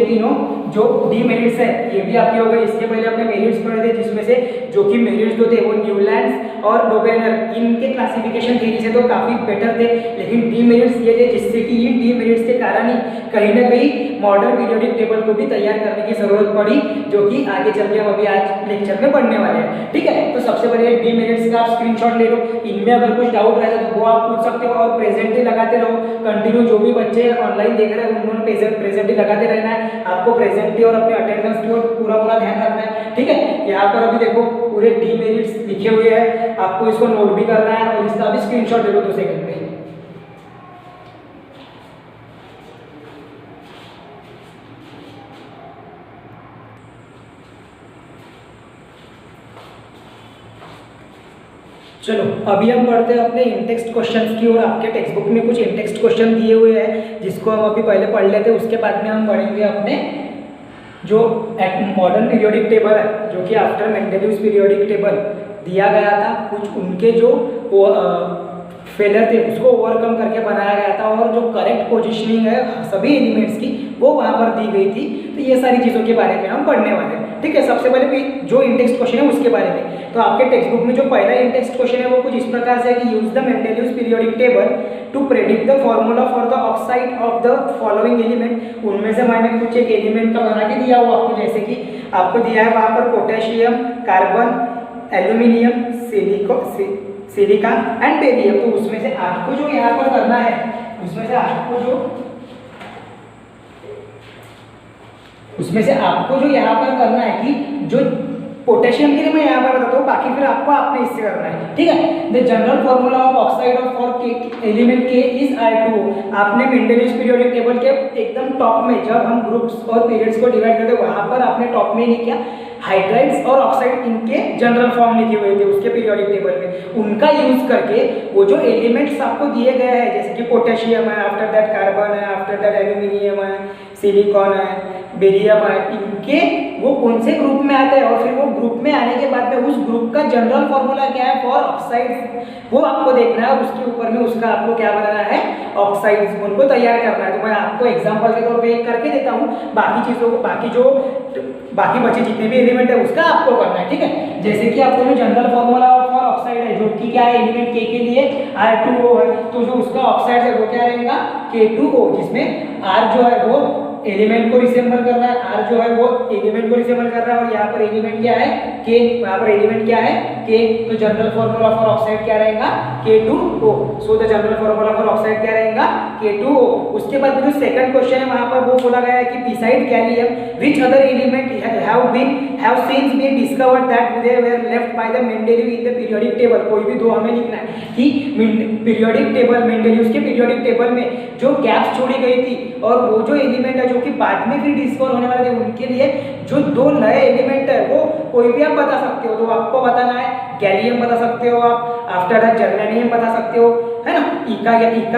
तीनों जो डीमेरिट्स है ये भी आपके हो गए। इसके पहले हमने मेरिट्स पढ़े थे, जिसमें से जो कि मेरिट्स जो थे वो न्यूलैंड्स और डोबेनर, इनके क्लासिफिकेशन थ्योरी से तो काफी बेटर थे, लेकिन डीमेरिट्स ये थे जिससे कि इन डीमेरिट्स के कारण ही कहीं ना कहीं मॉडर्न पीरियोडिक टेबल को भी तैयार करने की जरूरत पड़ी, जो कि आगे चल के हम अभी आज लेक्चर में पढ़ने वाले हैं। ठीक है, तो सबसे पहले डीमेरिट्स का आप स्क्रीनशॉट ले लो। इनमें अगर कुछ डाउट रहे तो वो आप पूछ सकते हो और प्रेजेंट ही लगाते रहो कंटिन्यू। जो भी बच्चे ऑनलाइन देख रहे हैं उन्होंने प्रेजेंट ही लगाते रहना है, आपको प्रेजेंट और अपने अटेंडेंस की ओर पूरा ध्यान रखना है। ठीक है, यहाँ पर अभी देखो पूरे डीमेरिट्स लिखे हुए हैं, आपको इसको नोट भी करना है और इसका भी स्क्रीनशॉट ले लो 2 सेकंड में। चलो अभी हम पढ़ते हैं अपने इंटेक्स्ट क्वेश्चंस की और आपके टेक्स्ट बुक में कुछ इंटेक्स्ट क्वेश्चन दिए हुए हैं जिसको हम अभी पहले पढ़ लेते हैं। उसके बाद में हम पढ़ेंगे अपने जो मॉडर्न पीरियोडिक टेबल है, जो कि आफ्टर मेंडेलियस पीरियोडिक टेबल दिया गया था, कुछ उनके जो फेलियर थे उसको ओवरकम करके बनाया गया था और जो करेक्ट पोजीशनिंग है सभी एलिमेंट्स की वो वहाँ पर दी गई थी। तो ये सारी चीज़ों के बारे में हम पढ़ने वाले हैं। ठीक है, सबसे पहले जो इंटेक्स्ट क्वेश्चन है उसके बारे में, तो आपके टेक्स्ट बुक में जो पहला इंटेक्स्ट क्वेश्चन है वो कुछ इस प्रकार से है कि use the Mendeleev's periodic table to predict the formula for the oxide of the following element. उनमें से मैंने कुछ एक एलिमेंट का बना के दिया हुआ आपको, जैसे कि आपको दिया है वहाँ पर potassium, carbon, aluminium, silica and barium. तो उसमें से आपको जो यहाँ पर करना है, उसमें से आपको जो यहाँ पर करना है कि जो पोटेशियम के लिए मैं यहाँ पर बताता हूँ, बाकी फिर आपको आपने इससे करना है। ठीक है, the general formula of oxide of for element के इज R2O। आपने मेंडेलियस पीरियोडिक टेबल के एकदम टॉप में जब हम ग्रुप्स और पीरियड्स को डिवाइड करते हैं वहाँ पर आपने टॉप में नहीं किया, हाइड्राइड्स और ऑक्साइड इनके जनरल फॉर्म लिखे हुए थे उसके पीरियोडिक टेबल में, उनका यूज करके वो जो एलिमेंट्स आपको दिए गए हैं जैसे कि पोटेशियम है, आफ्टर दैट कार्बन है, आफ्टर दैट एल्यूमिनियम है, सिलिकॉन है, बेरियम है, इनके वो कौन से ग्रुप में आते हैं और फिर वो ग्रुप में आने के बाद में उस ग्रुप का जनरल फॉर्मूला क्या है फॉर ऑक्साइड्स वो आपको देखना है। उसके ऊपर में उसका आपको क्या बनाना है, ऑक्साइड्स उनको तैयार करना है। तो मैं आपको एग्जांपल के तौर पे एक करके देता हूँ, बाकी चीज़ों को बाकी बचे जितने भी एलिमेंट है उसका आपको करना है। ठीक है, जैसे कि आपको जो जनरल फॉर्मूला फॉर ऑक्साइड है जो कि क्या है एलिमेंट के लिए R2O है, तो जो उसका ऑक्साइड है वो क्या रहेगा K2O, जिसमें R जो है वो एलिमेंट को रिसेंबल कर रहा है, R जो है वो एलिमेंट को रिसेंबल कर रहा है और यहाँ पर एलिमेंट क्या है K, यहाँ पर एलिमेंट क्या है K। तो जनरल फॉर्मूला फॉर ऑक्साइड क्या रहेगा K2O। So the general formula for oxide क्या रहेगा K2O। उसके बाद जो सेकंड क्वेश्चन है वहाँ पर वो बोला गया है कि beside gallium which other element have since been discovered that they were left by the Mendeleev's in the periodic table. कोई भी दो हमें लिखना है कि पीरियोडिक टेबल मेंडेलियस के पीरियोडिक टेबल में जो गैप्स छोड़ी गई थी और वो जो एलिमेंट है जो कि बाद में फिर डिस्कवर होने वाले थे उनके लिए जो दो नए एलिमेंट है वो कोई भी आप बता सकते हो। तो आपको बताना है गैलियम बता सकते हो आप, आफ्टर दैट जर्मेनियम बता सकते हो, है ना, इका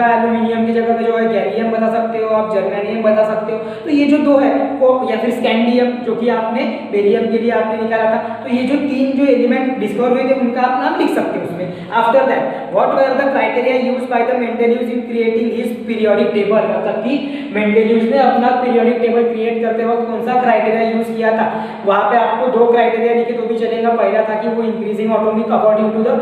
एल्यूमिनियम की जगह पे जो है गैलियम बता सकते हो आप, जर्मेनियम बता सकते हो। तो ये जो दो है वो, या फिर स्कैंडियम जो कि आपने बेरियम के लिए आपने निकाला था। तो ये जो तीन जो एलिमेंट डिस्कवर हुए थे उनका आप नाम लिख सकते हो उसमें। After that what were the criteria used by the Mendeleev's in creating his periodic table, मतलब कि मेंडेलियस ने अपना पीरियोडिक टेबल क्रिएट करते वक्त कौन सा क्राइटेरिया यूज किया था। वहां पे आपको दो क्राइटेरिया लिखे तो भी चलेगा। पहला था कि वो increasing atomic according to the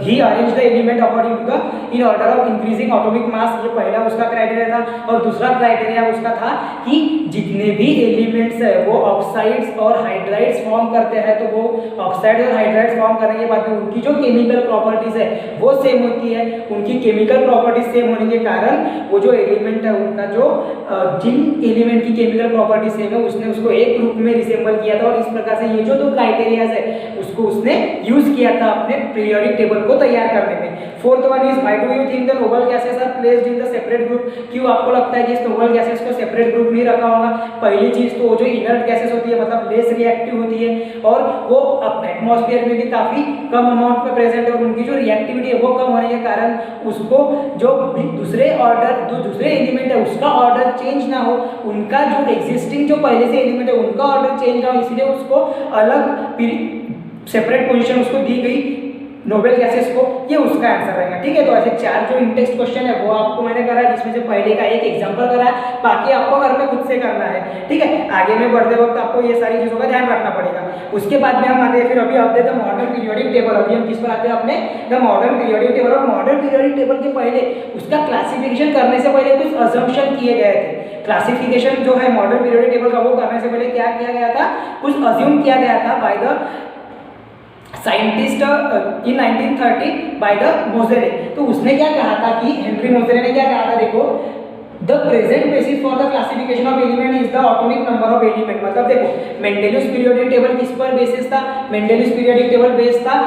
he arrange the element according to the in order of increasing atomic mass, ये पहला उसका क्राइटेरिया था। और दूसरा क्राइटेरिया उसका था कि जितने भी एलिमेंट्स है वो ऑक्साइड्स और हाइड्राइड्स फॉर्म करते हैं, तो वो ऑक्साइड और हाइड्राइड्स फॉर्म करने के बाद में उनकी जो केमिकल प्रॉपर्टीज है वो सेम होती है। उनकी केमिकल प्रॉपर्टीज सेम होने के कारण वो जो एलिमेंट है उनका जो जिन एलिमेंट की केमिकल प्रॉपर्टी सेम है उसने उसको एक ग्रुप में रिसेंबल किया था। और इस प्रकार से ये जो दो क्राइटेरियाज है उसको उसने यूज किया था अपने पीरियोडिक टेबल को तैयार करने में। Fourth one is why do you think the noble gases are placed in the separate group, क्यों आपको लगता है कि इस नोबल गैसेस को सेपरेट ग्रुप नहीं रखा होगा। पहली चीज तो वो जो इनर्ट गैसेस होती है मतलब लेस रिएक्टिव होती है और वो एटमॉस्फेयर में भी काफी कम अमाउंट में प्रेजेंट है और उनकी जो रिएक्टिविटी है वो कम होने के कारण उसको जो दूसरे ऑर्डर जो दूसरे एलिमेंट है उसका ऑर्डर चेंज ना हो, उनका जो एग्जिस्टिंग जो पहले से एलिमेंट है उनका ऑर्डर चेंज ना हो, इसलिए उसको अलग सेपरेट पोजीशन उसको दी गई नोबेल गैसेस को। ये उसका आंसर रहेगा। ठीक है, तो ऐसे चार जो इंटेक्स्ट क्वेश्चन है वो आपको मैंने करा है, जिसमें से पहले का एक एग्जांपल करा है, बाकी आपको घर में खुद से करना है। ठीक है, आगे में बढ़ते वक्त आपको ये सारी चीजों का ध्यान रखना पड़ेगा। उसके बाद में हम आते हैं फिर अभी update the modern periodic table. अभी हम किस पर आते हैं अपने द मॉडर्न पीरियोडिक टेबल। और मॉडर्न पीरियोडिक टेबल के पहले उसका क्लासिफिकेशन करने से पहले कुछ अजम्पशन किए गए थे। क्लासिफिकेशन जो है मॉडर्न पीरियोडिक टेबल का वो करने से पहले क्या किया गया था, कुछ अज्यूम किया गया था by the scientist in 1930 by the Moseley. तो उसने क्या कहा था कि हेनरी मोजेले ने क्या कहा था, देखो the present basis for the classification of element is the atomic number of element. मतलब देखो मेंडेलियस पीरियोडिक टेबल किस पर बेसिस था, मेंडेलियस पीरियोडिक टेबल बेस था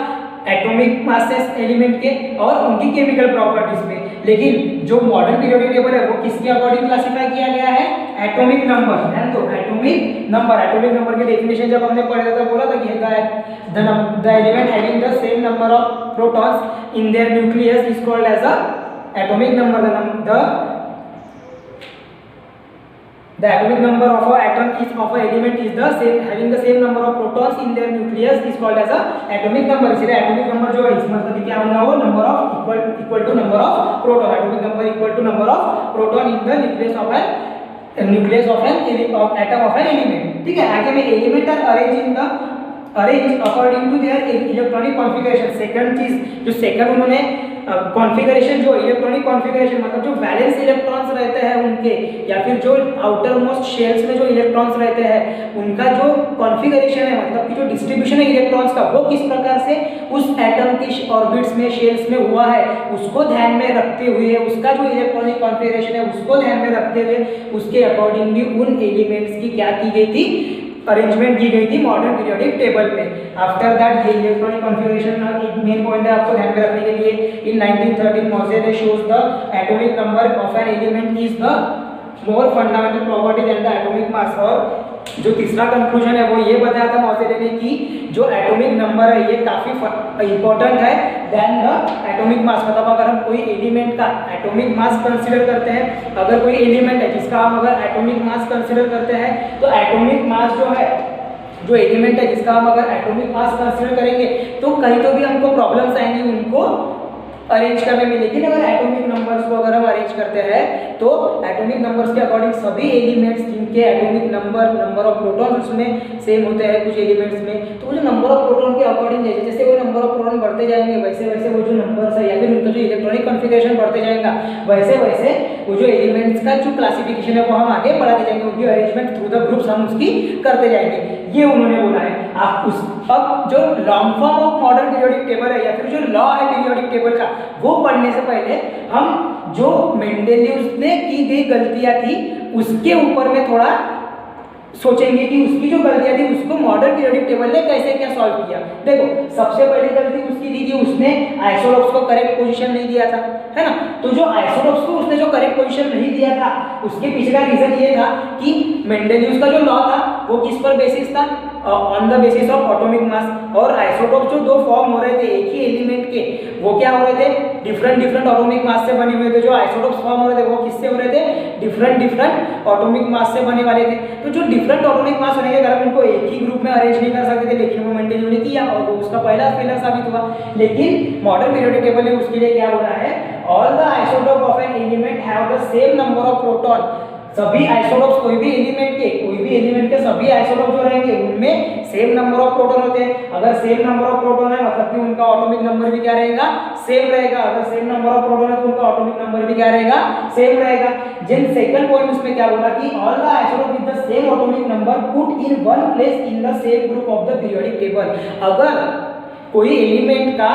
एटॉमिक मासेस एलिमेंट के और उनकी केमिकल प्रॉपर्टीज में। लेकिन जो मॉडर्न पीरियोडिक टेबल है वो किसके अकॉर्डिंग क्लासिफाई किया गया है, एटॉमिक नंबर। ध्यान दो, एटॉमिक नंबर। एटॉमिक नंबर की डेफिनेशन जब हमने पढ़ा था बोला था कि the element having the same number of protons in their nucleus is called as a atomic number. The atomic number of an atom is of an element is the same having the same number of protons in their nucleus is called as a atomic number। इसलिए atomic number जो है इस मतलब क्या होगा, वो number of equal to number of proton। atomic number equal to number of proton in the nucleus of an atom of an element। ठीक है, आगे में element are arranged according to their electronic configuration। Second चीज जो second उन्होंने configuration जो electronic configuration मतलब जो वैलेंस इलेक्ट्रॉन्स रहते हैं उनके या फिर जो आउटर मोस्ट शेल्स में जो इलेक्ट्रॉन्स रहते हैं उनका जो कॉन्फ़िगरेशन है मतलब कि जो डिस्ट्रीब्यूशन है इलेक्ट्रॉन्स का वो किस प्रकार से उस एटम की ऑर्बिट्स में शेल्स में हुआ है उसको ध्यान में रखते हुए, उसका जो इलेक्ट्रॉनिक कॉन्फ़िगरेशन है उसको ध्यान में रखते हुए उसके अकॉर्डिंगली उन एलिमेंट्स की क्या की गई थी, अरेंजमेंट की गई थी मॉडर्न पीरियोडिक टेबल में। आफ्टर दैट ये इलेक्ट्रॉनिक कॉन्फ़िगरेशन एक मेन पॉइंट है आपको ध्यान में रखने के लिए। In 1913 Moseley shows the atomic number of an element is the more fundamental property than the atomic mass. और जो तीसरा कंक्लूजन है वो ये बताया था मोजेले ने कि जो एटॉमिक नंबर है ये काफी इंपॉर्टेंट है देन द एटॉमिक मास। मतलब अगर हम कोई एलिमेंट का एटॉमिक मास कंसीडर करते हैं, अगर कोई एलिमेंट है जिसका हम अगर एटॉमिक मास कंसीडर करते हैं तो एटॉमिक मास जो है जो एलिमेंट है जिसका हम अगर एटॉमिक मास कंसीडर करेंगे तो कहीं तो भी हमको प्रॉब्लम्स आएंगी उनको अरेंज करने में। लेकिन अगर एटॉमिक नंबर्स को अगर हम अरेंज करते हैं तो एटॉमिक नंबर्स के अकॉर्डिंग सभी एलिमेंट्स जिनके एटॉमिक नंबर ऑफ प्रोटॉन्स उसमें सेम होते हैं कुछ एलिमेंट्स में, तो वो जो नंबर ऑफ प्रोटॉन के अकॉर्डिंग जैसे जैसे वो नंबर ऑफ प्रोटॉन बढ़ते जाएंगे वैसे वैसे वो जो नंबर्स है या फिर उनका जो इलेक्ट्रॉनिक कॉन्फ़िगरेशन बढ़ते जाएगा वैसे वैसे वो जो एलिमेंट्स का जो क्लासिफिकेशन है वो हम आगे बढ़ाते जाएंगे, उनकी अरेंजमेंट थ्रू द ग्रुप्स हम उसकी करते जाएंगे, ये उन्होंने बोला है। आप उस अब जो long form of modern periodic table है या फिर जो लॉ है पीरियोडिक टेबल का वो पढ़ने से पहले हम जो मेंडेलियस ने की गई गलतियां थी उसके ऊपर में थोड़ा सोचेंगे कि उसकी जो गलतियां थी उसको मॉडर्न पीरियोडिक टेबल ने कैसे क्या सॉल्व किया। देखो सबसे पहली गलती उसकी थी कि उसने आइसोटोप्स को करेक्ट पोजीशन नहीं दिया था, है ना। तो जो आइसोटोप्स को उसने जो करेक्ट पोजीशन नहीं दिया था उसके पीछे का रीजन ये था कि मेंडेलियस का जो लॉ था वो किस पर बेसिस था, on the basis of atomic mass. और आइसोटोप जो दो फॉर्म हो रहे थे एक ही एलिमेंट के, वो क्या हो रहे थे, डिफरेंट डिफरेंट एटॉमिक मास से बने हुए थे। जो आइसोटोप्स फॉर्म हो रहे थे वो किससे हो रहे थे, डिफरेंट डिफरेंट एटॉमिक मास से बने वाले थे। तो जो डिफरेंट एटॉमिक मास होने के कारण उनको एक ही ग्रुप में अरेंज नहीं कर सकते थे, लेकिन वो मेंटेन ने किया और वो उसका पहला फेलियर साबित हुआ। लेकिन मॉडर्न पीरियोडिक टेबल ने उसके लिए क्या बोला है, all the isotope of an element have the same number of proton. सभी आइसोटोप्स कोई भी एलिमेंट के सभी आइसोटोप जो रहेंगे उनमें सेम नंबर ऑफ प्रोटॉन होते हैं। अगर सेम नंबर ऑफ प्रोटॉन है मतलब कि उनका एटॉमिक नंबर भी क्या रहेगा, सेम रहेगा। अगर सेम नंबर ऑफ प्रोटॉन है तो उनका एटॉमिक नंबर भी क्या रहेगा, सेम रहेगा। जिन सेकंड पॉइंट उसमें क्या बोला कि all the isotope with the same atomic number put in one place in the same group of the periodic table. अगर कोई एलिमेंट का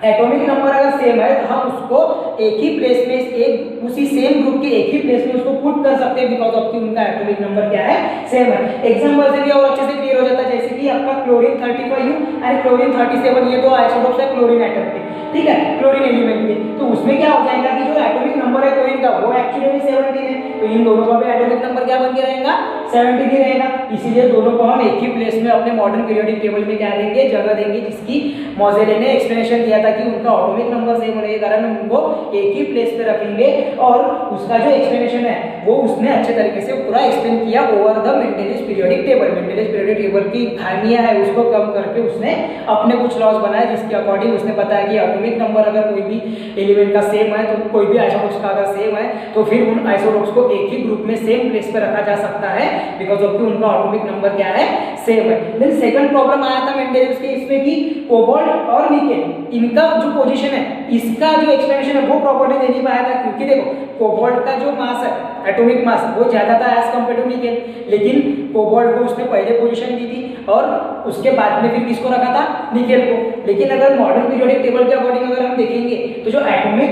एटॉमिक नंबर अगर सेम है तो हम उसको एक ही प्लेस में, एक उसी सेम ग्रुप के एक ही प्लेस में उसको पुट कर सकते हैं, बिकॉज ऑफ कि उनका एटॉमिक नंबर क्या है, सेम है। एग्जांपल से भी और अच्छे से क्लियर हो जाता है, जैसे कि आपका क्लोरीन 35U एंड क्लोरीन 37, ये दो आइसोटोप्स है क्लोरीन एटम के, ठीक है, क्लोरीन एलिमेंट के। तो उसमें क्या हो जाएगा कि जो एटॉमिक नंबर है क्लोरीन का वो एक्चुअली में 17 है, तो इन दोनों का भी एटॉमिक नंबर क्या बन के रहेगा, 17 ही रहेगा। इसीलिए दोनों को हम एक ही प्लेस में अपने मॉडर्न पीरियोडिक टेबल में क्या देंगे, जगह देंगे, जिसकी मोज़ेले ने एक्सप्लेनेशन दिया था कि उनका एटॉमिक नंबर सेम होने के कारण उनको एक ही प्लेस पे रखेंगे। और उसका जो एक्सप्लेनेशन है वो उसने अच्छे तरीके से पूरा एक्सप्लेन किया over the Mendeleev's periodic table. Mendeleev's periodic table की खामियां है उसको कम करके उसने अपने कुछ लॉज बनाए, जिसके अकॉर्डिंग उसने बताया कि एटॉमिक नंबर अगर कोई भी एलिमेंट का सेम है तो कोई भी आइसोटोप्स का अगर सेम है तो फिर उन आइसोटोप्स को एक ही ग्रुप में सेम प्लेस पे रखा जा सकता है, बिकॉज ऑफ कि उनका एटॉमिक नंबर क्या है, सेम है। देन सेकंड प्रॉब्लम आया था मेंडेलियस के इसमें कि कोबाल्ट और निकेल, इनका जो पोजीशन है, इसका जो एक्सप्लेनेशन है वो प्रॉपर्ली दे नहीं पाया था, क्योंकि देखो कोबाल्ट का जो मास है, एटॉमिक मास, वो ज्यादा था एज कंपेयर टू निकेल, लेकिन कोबाल्ट को उसने पहले पोजीशन दी थी और उसके बाद में फिर किसको रखा था, निकेल को। लेकिन अगर मॉडर्न पीरियोडिक टेबल के अकॉर्डिंग अगर हम देखेंगे तो जो एटॉमिक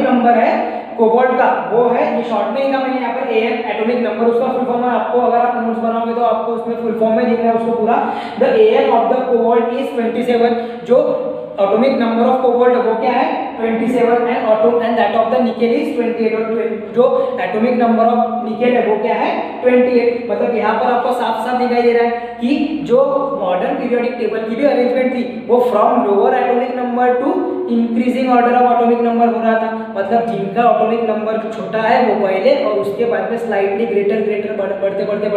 नंबर है कोबाल्ट का वो है, ये शॉर्ट में लिखा मैंने यहाँ पर AN, एटॉमिक नंबर, उसका फुल फॉर्म है, आपको अगर आप नोट्स बनाओगे तो आपको उसमें फुल फॉर्म में लिखना है उसको पूरा। The AN of the cobalt is 27, जो एटॉमिक नंबर ऑफ कोबाल्ट वो क्या है, 27, and that of the nickel is 28, और जो एटॉमिक नंबर ऑफ निकेल है वो क्या है, 28। मतलब यहाँ पर आपको साफ साफ दिखाई दे रहा है कि जो मॉडर्न पीरियोडिक टेबल की भी अरेंजमेंट थी वो from lower atomic number two increasing order of atomic number हो रहा था। मतलब जिनका एटॉमिक नंबर छोटा है वो पहले और उसके बाद में स्लाइटली ग्रेटर बढ़ते उन्होंने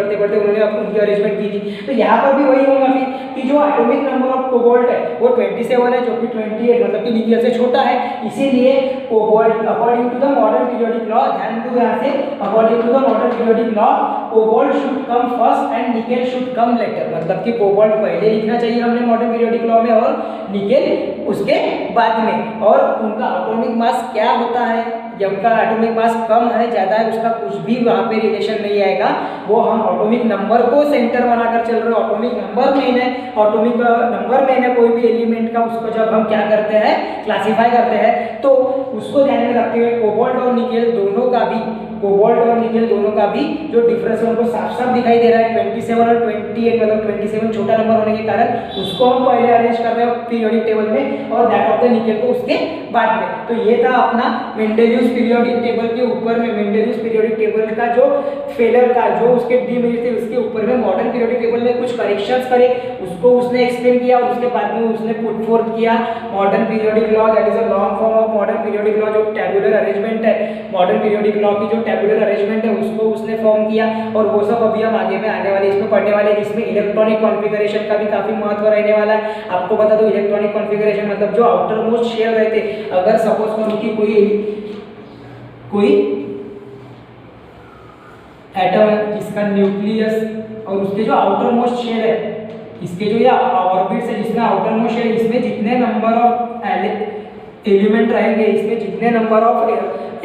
उनकी अरेंजमेंट की थी। तो यहाँ पर भी वही होगा कि जो एटॉमिक नंबर ऑफ कोबाल्ट है वो 27 है, जो कि 28 मतलब कि निकेल से छोटा है। इसीलिए cobalt according to the modern periodic law, ध्यान दो यहाँ से, according to the modern periodic law cobalt should come first and nickel should come later. मतलब कि कोबाल्ट पहले लिखना चाहिए हमने मॉडर्न पीरियोडिक लॉ में और निकेल उसके बाद में। और उनका एटॉमिक मास क्या होता है, जब उनका एटॉमिक मास कम है, ज़्यादा है, उसका कुछ भी वहाँ पे रिलेशन नहीं आएगा। वो हम एटॉमिक नंबर को सेंटर बनाकर चल रहे हो, एटॉमिक नंबर मेन है, एटॉमिक नंबर मेन है कोई भी एलिमेंट का। उसको जब हम क्या करते हैं, क्लासीफाई करते हैं, तो उसको ध्यान में रखते हुए कोबाल्ट और निकेल दोनों का भी जो डिफरेंस है उनको साफ साफ दिखाई दे रहा है। 27 और 28 मतलब 27 छोटा नंबर होने के कारण उसको हम पहले अरेंज कर रहे हैं पीरियोडिक टेबल में और दैट ऑफ द निकेल को उसके बाद में। तो ये था अपना मेंडेलियस पीरियोडिक टेबल के ऊपर में, मेंडेलियस पीरियोडिक टेबल का जो फेलियर था, जो उसके डीमेरिट थे, उसके ऊपर में मॉडर्न पीरियोडिक टेबल ने कुछ करेक्शंस करे, उसको उसने एक्सप्लेन किया और उसके बाद में उसने पुट फोर्थ किया modern periodic law, that is a long form of modern periodic law. जो टैबुलर अरेंजमेंट है मॉडर्न पीरियोडिक लॉ की, जो टैबुलर अरेंजमेंट है उसको उसने फॉर्म किया। और वो सब अभी हम आगे में आने वाले इसमें पढ़ने वाले, जिसमें इलेक्ट्रॉनिक कॉन्फ़िगरेशन का भी काफी महत्व रहने वाला है। आपको बता दो इलेक्ट्रॉनिक कॉन्फ़िगरेशन मतलब जो आउटर मोस्ट शेल रहते, अगर सपोज करो कि कोई एटम है जिसका न्यूक्लियस और उसके जो आउटर मोस्ट शेल है, इसके जो ये ऑर्बिट है जिसमें आउटर मोस्ट शेल, इसमें जितने नंबर ऑफ एलिमेंट रहेंगे, इसमें जितने नंबर ऑफ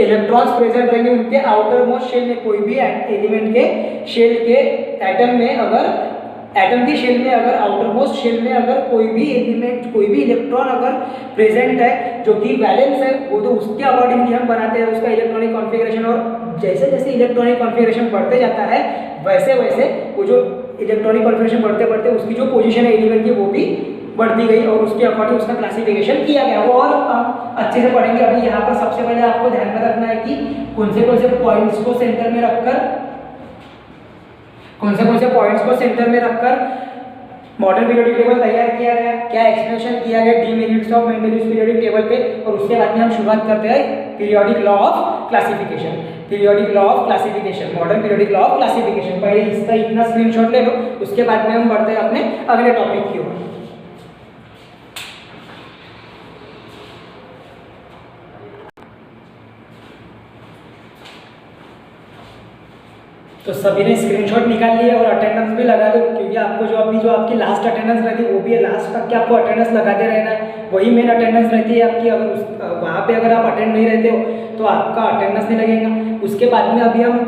इलेक्ट्रॉन्स प्रेजेंट रहेंगे, उनके आउटर मोस्ट शेल में कोई भी एलिमेंट के शेल के एटम में अगर एटम की शेल में अगर आउटर मोस्ट शेल में अगर कोई भी एलिमेंट, कोई भी इलेक्ट्रॉन अगर प्रेजेंट है जो कि वैलेंस है, वो तो उसके अकॉर्डिंग हम बनाते हैं उसका इलेक्ट्रॉनिक कॉन्फ़िगरेशन। और जैसे जैसे इलेक्ट्रॉनिक कॉन्फ़िगरेशन बढ़ते जाता है वैसे वैसे वो जो इलेक्ट्रॉनिक कॉन्फ़िगरेशन बढ़ते बढ़ते उसकी जो पोजीशन है एलिमेंट की वो भी बढ़ती गई और उसके अकॉर्डिंग उसका क्लासिफिकेशन किया गया। वो और अच्छे से पढ़ेंगे। अभी यहाँ पर सबसे पहले आपको ध्यान में रखना है कि कौन से पॉइंट्स को सेंटर में रखकर कौन से पॉइंट्स को सेंटर में रखकर मॉडर्न पीरियोडिक टेबल तैयार किया गया, क्या एक्सप्लेनेशन किया गया demerits of Mendeleev's periodic table पे, और उसके बाद में हम शुरुआत करते हैं periodic law of classification. Periodic law of classification, modern periodic law of classification. पहले इसका इतना स्क्रीनशॉट ले लो, उसके बाद में हम बढ़ते हैं अपने अगले टॉपिक की ओर। तो सभी ने स्क्रीनशॉट निकाल लिया और अटेंडेंस भी लगा दो, क्योंकि आपको जो अभी जो आपकी लास्ट अटेंडेंस रहती है वो भी है, लास्ट तक के आपको अटेंडेंस लगाते रहना है, वही मेन अटेंडेंस रहती है आपकी। अगर वहाँ पे अगर आप अटेंड नहीं रहते हो तो आपका अटेंडेंस नहीं लगेगा। उसके बाद में अभी हम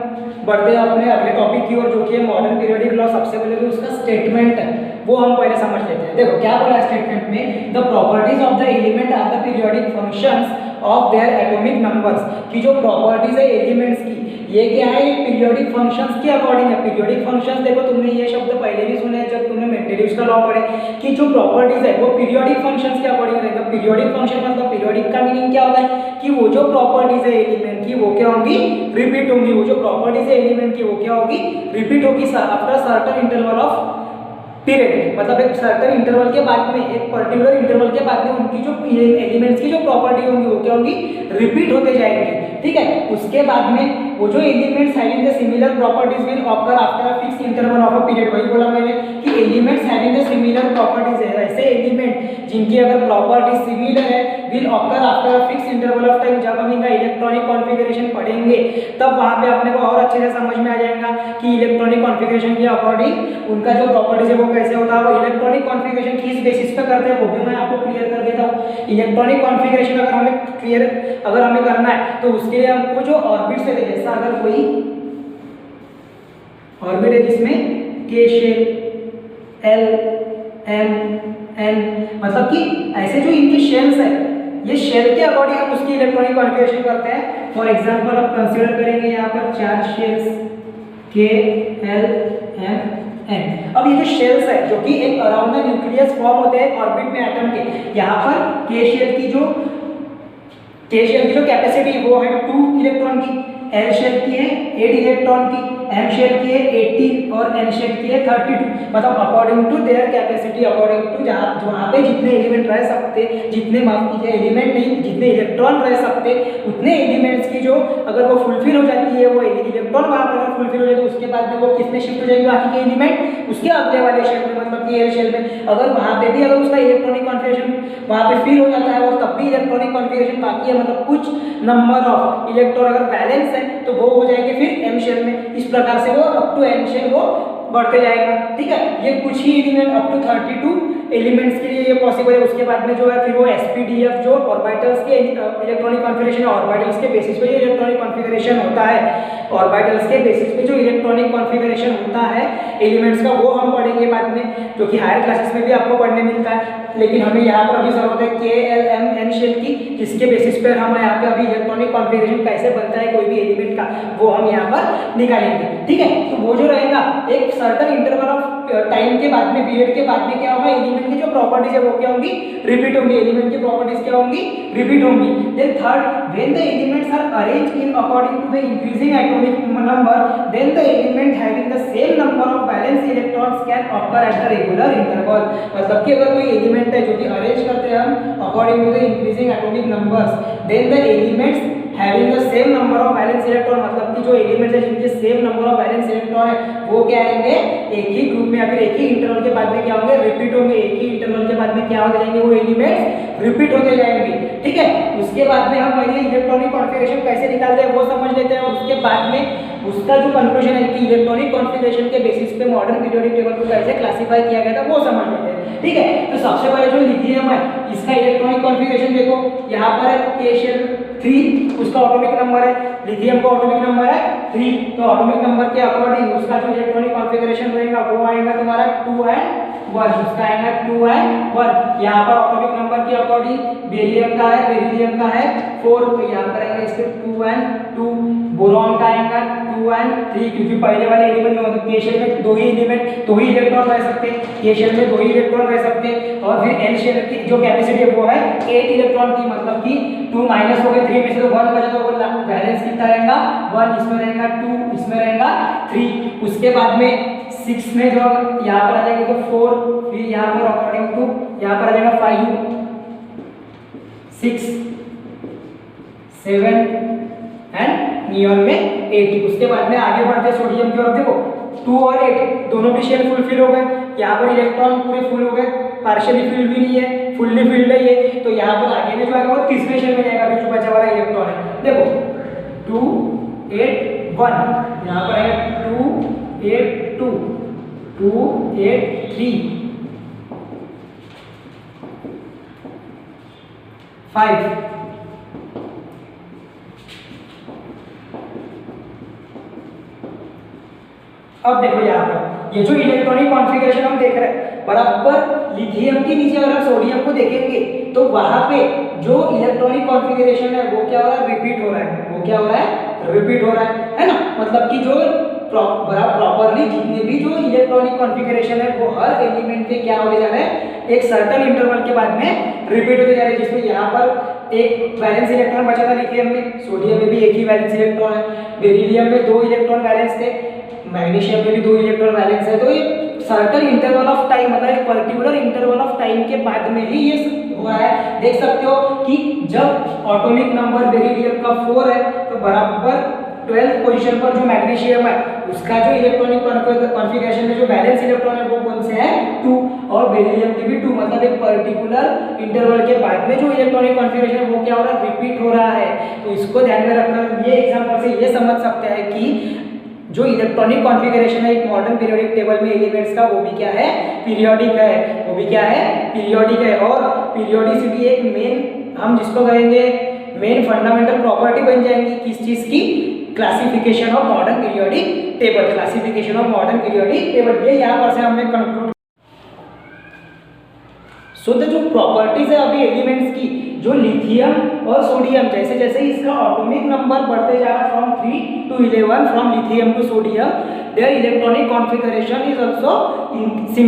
बढ़ते हैं अपने अगले टॉपिक की ओर, जो कि है मॉडर्न पीरियोडिक लॉ। सबसे पहले तो उसका स्टेटमेंट है वो हम पहले समझ लेते हैं। देखो क्या बोला है स्टेटमेंट में, the properties of the element are the periodic functions of their atomic numbers, की जो प्रॉपर्टीज है एलिमेंट्स की, ये क्या है, पीरियोडिक फंक्शंस के अकॉर्डिंग है। पीरियोडिक फंक्शंस देखो तुमने ये शब्द पहले भी सुने हैं जब तुमने मेंडेलियस का लॉ पढ़े, कि जो प्रॉपर्टीज है वो पीरियोडिक फंक्शंस के अकॉर्डिंग रहेगा। पीरियोडिक फंक्शन मतलब पीरियोडिक का मीनिंग क्या होता है, कि वो जो प्रॉपर्टीज है एलिमेंट की वो क्या होंगी, रिपीट होंगी। वो जो प्रॉपर्टीज है एलिमेंट की वो क्या होगी, रिपीट होगी after certain interval of period, मतलब एक सर्टेन इंटरवल के बाद में, एक पर्टिकुलर इंटरवल के बाद में उनकी जो एलिमेंट्स की जो प्रॉपर्टी होंगी वो क्या होंगी, रिपीट होते जाएंगे। ठीक है, उसके बाद में वो जो elements having the similar properties will occur after a fix interval of a period. वही बोला मैंने कि elements having the similar properties है, ऐसे एलिमेंट जिनकी अगर प्रॉपर्टी सिमिलर है will occur after a fix interval of time. जब हम इनका इलेक्ट्रॉनिक कॉन्फ़िगरेशन पढ़ेंगे तब वहां पे अपने को और अच्छे से समझ में आ जाएगा कि इलेक्ट्रॉनिक कॉन्फ़िगरेशन के अकॉर्डिंग उनका जो प्रॉपर्टीज है वो कैसे होता है। इलेक्ट्रॉनिक कॉन्फ़िगरेशन किस बेसिस पे करते हैं वो भी मैं आपको क्लियर कर देता हूँ। इलेक्ट्रॉनिक कॉन्फ़िगरेशन अगर हमें करना है तो उसके लिए हमको जो ऑर्बिट्स है, जैसा अगर कोई ऑर्बिट है जिसमें के शेप एल एम एन, मतलब कि ऐसे जो इनके शेल्स है, ये शेल के अकॉर्डिंग हम उसकी इलेक्ट्रॉनिक कॉन्फ़िगरेशन करते हैं। फॉर एग्जांपल अब कंसीडर करेंगे यहाँ पर 4 शेल्स के एल एम एन। अब ये जो शेल्स है जो कि एक अराउंड द न्यूक्लियस फॉर्म होते हैं ऑर्बिट में एटम के, यहाँ पर के शेल की जो कैपेसिटी वो है 2 इलेक्ट्रॉन की, एल शेल की है 8 इलेक्ट्रॉन की, एम शेल की है 18 और एन शेल की है 32। मतलब according to their capacity, according to जहाँ पे जितने एलिमेंट रह सकते, जितने एलिमेंट नहीं जितने इलेक्ट्रॉन रह सकते उतने एलिमेंट्स की जो अगर वो फुलफिल हो जाती है, वो इलेक्ट्रॉन वहाँ पर अगर फुलफिल हो जाए तो उसके बाद में वो किसमें शिफ्ट हो जाएंगे, बाकी के एलिमेंट उसके अगले वाले शेल में, मतलब कि एल शेल में। अगर वहाँ पे भी अगर उसका इलेक्ट्रॉनिक कॉन्फ़िगरेशन वहाँ पे फिल हो जाता है और तब भी इलेक्ट्रॉनिक कॉन्फ़िगरेशन बाकी है, मतलब कुछ नंबर ऑफ इलेक्ट्रॉन अगर बैलेंस है तो वो हो जाएंगे फिर एम शेल में। इस प्रकार से वो अप टू एन शेल वो बढ़ते जाएगा। ठीक है, ये कुछ ही एलिमेंट अप टू 32 एलिमेंट्स के लिए ये पॉसिबल है। उसके बाद में जो है फिर वो sp-df जो ऑर्बिटल्स के इलेक्ट्रॉनिक कॉन्फ़िगरेशन है, ऑर्बिटल्स के बेसिस पे जो इलेक्ट्रॉनिक कॉन्फ़िगरेशन होता है, ऑर्बिटल्स के बेसिस पे जो इलेक्ट्रॉनिक कॉन्फ़िगरेशन होता है एलिमेंट्स का, वो हम पढ़ेंगे बाद में, जो कि हायर क्लासेस में भी आपको पढ़ने मिलता है। लेकिन हमें यहाँ पर अभी जरूरत है के एल एम एन शेल की, जिसके बेसिस पर हम यहाँ पे अभी इलेक्ट्रॉनिक कॉन्फ़िगरेशन कैसे बनता है कोई भी एलिमेंट का वो हम यहाँ पर निकालेंगे। ठीक है, तो वो जो रहेगा एक सर्टेन इंटरवल ऑफ टाइम के बाद में, पीरियड के बाद में क्या होगा, एलिमेंट की जो प्रॉपर्टीज है वो क्या होंगी, रिपीट होंगी। एलिमेंट की प्रॉपर्टीज क्या होंगी, रिपीट होंगी। Then third, when the elements are arranged in according to the increasing atomic number, then the element having the same number of valence electrons can occur at the regular interval. मतलब कि अगर कोई element है जो कि arrange करते हैं हम according to the increasing atomic numbers, then the elements having the same number of valence electron, मतलब कि जो एलिमेंट्स है जिनके same number of valence electron है वो क्या आएंगे, एक ही ग्रुप में या फिर एक ही इंटरवल के बाद में क्या होंगे, रिपीट होंगे। एक ही इंटरवल के बाद में क्या होते जाएंगे, वो एलिमेंट्स रिपीट होते जाएंगे। ठीक है, उसके बाद में हम पहले इलेक्ट्रॉनिक कॉन्फ़िगरेशन कैसे निकालते हैं वो समझ लेते हैं, और उसके बाद में उसका जो कंक्लूजन है कि इलेक्ट्रॉनिक कॉन्फ़िगरेशन के बेसिस पे मॉडर्न पीरियोडिक टेबल को कैसे क्लासिफाई किया गया था वो समझ लेते हैं। ठीक है, तो सबसे पहले जो लिथियम है इसका इलेक्ट्रॉनिक कॉन्फ़िगरेशन देखो, यहाँ पर है के शेल 3, उसका एटॉमिक नंबर है, लिथियम का एटॉमिक नंबर है 3, तो एटॉमिक नंबर के अकॉर्डिंग उसका जो इलेक्ट्रॉनिक कॉन्फ़िगरेशन रहेगा वो आएगा तुम्हारा 2 and 1, उसका आएगा 2 and 1। यहाँ पर एटॉमिक नंबर के अकॉर्डिंग बेरिलियम का है 4, तो यहाँ पर आएगा इसके 2 and 2। बोरॉन का आएगा 2 and 3, क्योंकि पहले वाले एलिमेंट में मतलब के शेल में 2 ही इलेक्ट्रॉन रह सकते हैं, के शेल में 2 ही इलेक्ट्रॉन रह सकते हैं। और फिर एन शेल की जो कैपेसिटी है वो है 8 इलेक्ट्रॉन की, मतलब कि 2 माइनस हो गए 3 में से तो 1 बचा, तो वो बैलेंस कितना रहेगा 1, इसमें रहेगा 2, इसमें रहेगा 3। उसके बाद में 6 में जो यहाँ पर आ जाएगा तो 4, फिर यहाँ पर अकॉर्डिंग टू यहाँ पर आ जाएगा 5, 6, 7 एंड नियॉन में 8। उसके बाद में आगे बढ़ते हैं सोडियम की ओर। देखो 2 और 8 दोनों भी शेल फुलफिल हो गए, यहाँ पर इलेक्ट्रॉन पूरे फुल हो गए, पार्शियली फिल भी नहीं है, फुल्ली फिल्ड है ये, तो यहाँ पर आगे में जो आएगा वो तीसरे शेल में जाएगा, जो बचा वाला इलेक्ट्रॉन है। देखो 2, 8, 1, यहाँ पर है 2, 8, 2, 2, 8, 3, 5, अब देखो यहाँ पर ये जो इलेक्ट्रॉनिक कॉन्फ़िगरेशन हम देख रहे हैं, बराबर लिथियम के नीचे अगर सोडियम को देखेंगे तो वहां पे जो इलेक्ट्रॉनिक कॉन्फ़िगरेशन है वो क्या हो रहा है, रिपीट हो रहा है। वो क्या हो रहा है, रिपीट हो रहा है ना। मतलब कि जो प्रॉपरली जितने भी जो इलेक्ट्रॉनिक कॉन्फ़िगरेशन है वो हर एलिमेंट के क्या होने जा रहे हैं, एक सर्टेन इंटरवल के बाद में रिपीट होते जा रहे हैं। जिसमें यहाँ पर एक वैलेंस इलेक्ट्रॉन बचा था लिथियम में, सोडियम में भी एक ही वैलेंस इलेक्ट्रॉन है, बेरिलियम में 2 इलेक्ट्रॉन वैलेंस थे, मैग्नीशियम में भी 2 इलेक्ट्रॉन वैलेंस है। तो ये सर्टेन इंटरवल ऑफ टाइम, मतलब एक पर्टिकुलर इंटरवल ऑफ टाइम के बाद में ही ये हुआ है। देख सकते हो कि जब एटॉमिक नंबर बेरिलियम का 4 है तो बराबर 12th पोजीशन पर जो मैग्नीशियम है उसका जो इलेक्ट्रॉनिक कॉन्फ़िगरेशन में जो वैलेंस इलेक्ट्रॉन है वो कौन से है, 2, और बेरिलियम के भी 2। मतलब एक पर्टिकुलर इंटरवल के बाद में जो इलेक्ट्रॉनिक कॉन्फ़िगरेशन है वो क्या हो रहा है, रिपीट हो रहा है। तो इसको ध्यान में रखकर ये एग्जांपल से ये समझ सकते हैं कि जो इलेक्ट्रॉनिक कॉन्फ़िगरेशन है एक मॉडर्न पीरियोडिक टेबल में एलिमेंट्स का, वो भी क्या है, पीरियोडिक है। वो भी क्या है, पीरियोडिक है। और पीरियोडिसिटी एक मेन, हम जिसको कहेंगे मेन फंडामेंटल प्रॉपर्टी बन जाएंगी किस चीज की, classification of modern periodic table. Classification of modern periodic table, ये यहाँ पर से हमने कंक्लूड। सो द जो प्रॉपर्टीज है अभी एलिमेंट्स की, जो लिथियम और सोडियम, जैसे जैसे इसका एटॉमिक नंबर बढ़ते जा रहा है from 3 to 11, from lithium to sodium, their electronic configuration is also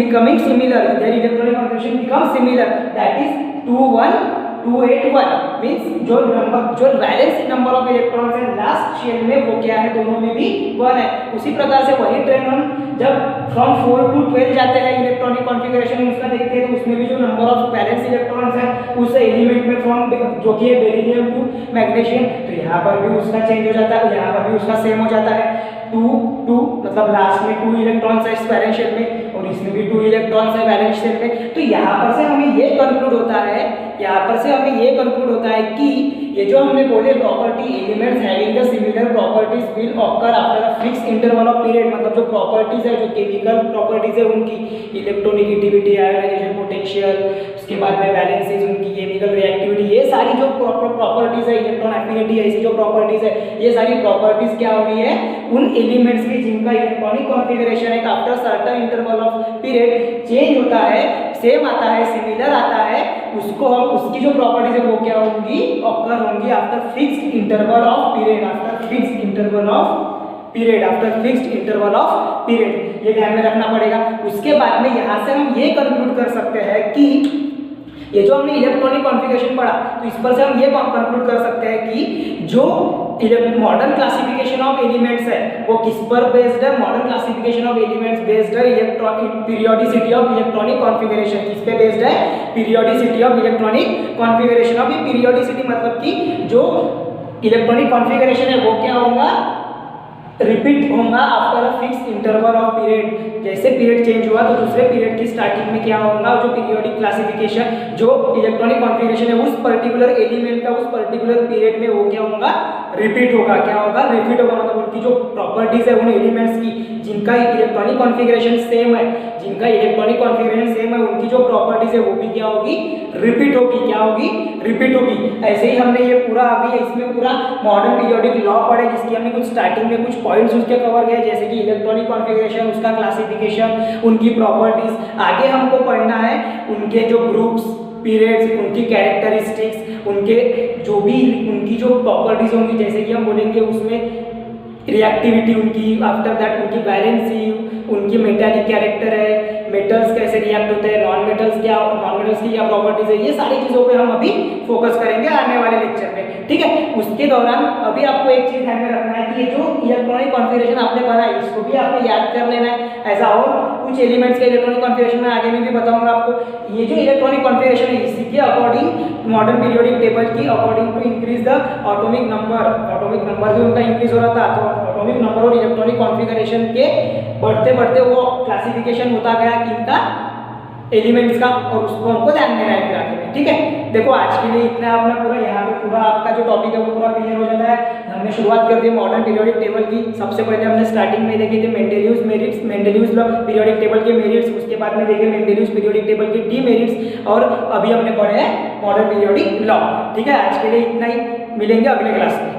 becoming similar. Their electronic configuration becomes similar. That is 2, 1, 2, 8, 1 means जो नंबर, जो वैलेंस नंबर ऑफ इलेक्ट्रॉन्स है लास्ट शेल में वो क्या है, दोनों में भी 1 है। उसी प्रकार से वही ट्रेंड हम जब फ्रॉम 4 to 12 जाते हैं इलेक्ट्रॉनिक कॉन्फ़िगरेशन उसका देखते हैं, तो उसमें भी जो नंबर ऑफ वैलेंस इलेक्ट्रॉन्स है उस एलिमेंट में फ्रॉम जो कि है बेरिलियम टू मैग्नीशियम, तो यहाँ पर भी उसका चेंज हो जाता है, यहाँ पर भी उसका सेम हो जाता है। 2, 2 मतलब लास्ट में 2 इलेक्ट्रॉन्स है इस वैलेंस शेल में, और इसमें भी 2 इलेक्ट्रॉन्स है वैलेंस शेल में। तो यहाँ पर से हमें ये कंक्लूड होता है, यहाँ पर से हमें ये कंक्लूड होता है कि ये जो हमने बोले property, elements having the similar properties will occur after a fix interval of period. मतलब जो प्रॉपर्टीज है, जो केमिकल प्रॉपर्टीज है उनकी, इलेक्ट्रोनेगेटिविटी, आयोनाइजेशन पोटेंशियल, उसके बाद में वैलेंसीज, उनकी केमिकल रिएक्टिविटी, ये सारी जो प्रॉपर्टीज है, इलेक्ट्रॉन एफिनिटी, ऐसी जो प्रॉपर्टीज है, ये सारी प्रॉपर्टीज क्या हो रही है उन एलिमेंट्स की जिनका इलेक्ट्रॉनिक कॉन्फ़िगरेशन है after certain interval of period change होता है, सेम आता है, सिमिलर आता है, उसको हम उसकी जो प्रॉपर्टीज है वो क्या होंगी, ऑकर होंगी after fixed interval of period, after fixed interval of period, after fixed interval of period. ये ध्यान में रखना पड़ेगा। उसके बाद में यहाँ से हम ये कंक्लूड कर सकते हैं कि ये जो हमने इलेक्ट्रॉनिक कॉन्फ़िगरेशन पढ़ा, तो इस पर से हम ये कंक्लूड कर सकते हैं कि जो मॉडर्न क्लासिफिकेशन ऑफ एलिमेंट्स है वो किस पर बेस्ड है, modern classification of elements based है electronic periodicity of electronic configuration. किस पे बेस्ड है, periodicity of electronic configuration of. ये पीरियोडिसिटी मतलब कि जो इलेक्ट्रॉनिक कॉन्फ़िगरेशन है वो क्या होगा, रिपीट होगा after a fix interval of period. जैसे पीरियड चेंज हुआ तो दूसरे पीरियड की स्टार्टिंग में क्या होगा, जो पीरियोडिक क्लासिफिकेशन, जो इलेक्ट्रॉनिक कॉन्फ़िगरेशन है उस पर्टिकुलर एलिमेंट का उस पर्टिकुलर पीरियड में वो क्या होगा, रिपीट होगा। क्या होगा, रिपीट होगा। मतलब उनकी जो प्रॉपर्टीज है उन एलिमेंट्स की जिनका इलेक्ट्रॉनिक कॉन्फ़िगरेशन सेम है, जिनका इलेक्ट्रॉनिक कॉन्फ़िगरेशन सेम है, उनकी जो प्रॉपर्टीज है वो भी क्या होगी, रिपीट होगी। क्या होगी, रिपीट होगी। ऐसे ही हमने ये पूरा अभी इसमें पूरा मॉडर्न पीरियोडिक लॉ पढ़े, जिसकी हमने कुछ स्टार्टिंग में कुछ पॉइंट्स उसके कवर किए, जैसे कि इलेक्ट्रॉनिक कॉन्फ़िगरेशन, उसका क्लासिफिकेशन, उनकी प्रॉपर्टीज। आगे हमको पढ़ना है उनके जो ग्रुप्स, पीरियड्स, उनकी कैरेक्टरिस्टिक्स, उनके जो भी उनकी जो प्रॉपर्टीज होंगी, जैसे कि हम बोलेंगे उसमें रिएक्टिविटी उनकी, आफ्टर दैट उनकी वैलेंसी, उनकी मेटालिक कैरेक्टर है, मेटल्स कैसे रिएक्ट होते हैं, नॉन मेटल्स क्या, नॉन मेटल्स की क्या प्रॉपर्टीज है, ये सारी चीज़ों पे हम अभी फोकस करेंगे आने वाले लेक्चर में। ठीक है। उसके दौरान अभी आपको एक चीज ध्यान में रखना है कि ये जो इलेक्ट्रॉनिक कॉन्फ़िगरेशन आपने पढ़ा है इसको भी आपको याद कर लेना है। ऐसा और कुछ एलिमेंट्स के इलेक्ट्रॉनिक कॉन्फ़िगरेशन में आगे में भी बताऊंगा आपको। ये जो इलेक्ट्रॉनिक कॉन्फ़िगरेशन है इसी के अकॉर्डिंग मॉडर्न पीरियोडिक टेबल की according to increase the atomic number भी उनका इंक्रीज हो रहा था, तो एटॉमिक नंबर और इलेक्ट्रॉनिक कॉन्फ़िगरेशन के बढ़ते बढ़ते वो क्लासिफिकेशन होता गया किनका, एलिमेंट्स का, और उसको हमको ध्यान में रखना है। ठीक है, देखो आज के लिए इतना अपना पूरा यहाँ पे पूरा आपका जो टॉपिक है वो पूरा क्लियर हो जाता है। हमने शुरुआत कर दी मॉडर्न पीरियोडिक टेबल की। सबसे पहले हमने स्टार्टिंग में देखी थी मेंडेलियस मेरिट्स, मेंडेलियस लॉ पीरियोडिक टेबल के मेरिट्स, उसके बाद में देखे मेंडेलियस पीरियोडिक टेबल के डीमेरिट्स, और अभी हमने पढ़े हैं मॉडर्न पीरियोडिक लॉ। ठीक है, आज के लिए इतना ही, मिलेंगे अगले क्लास में।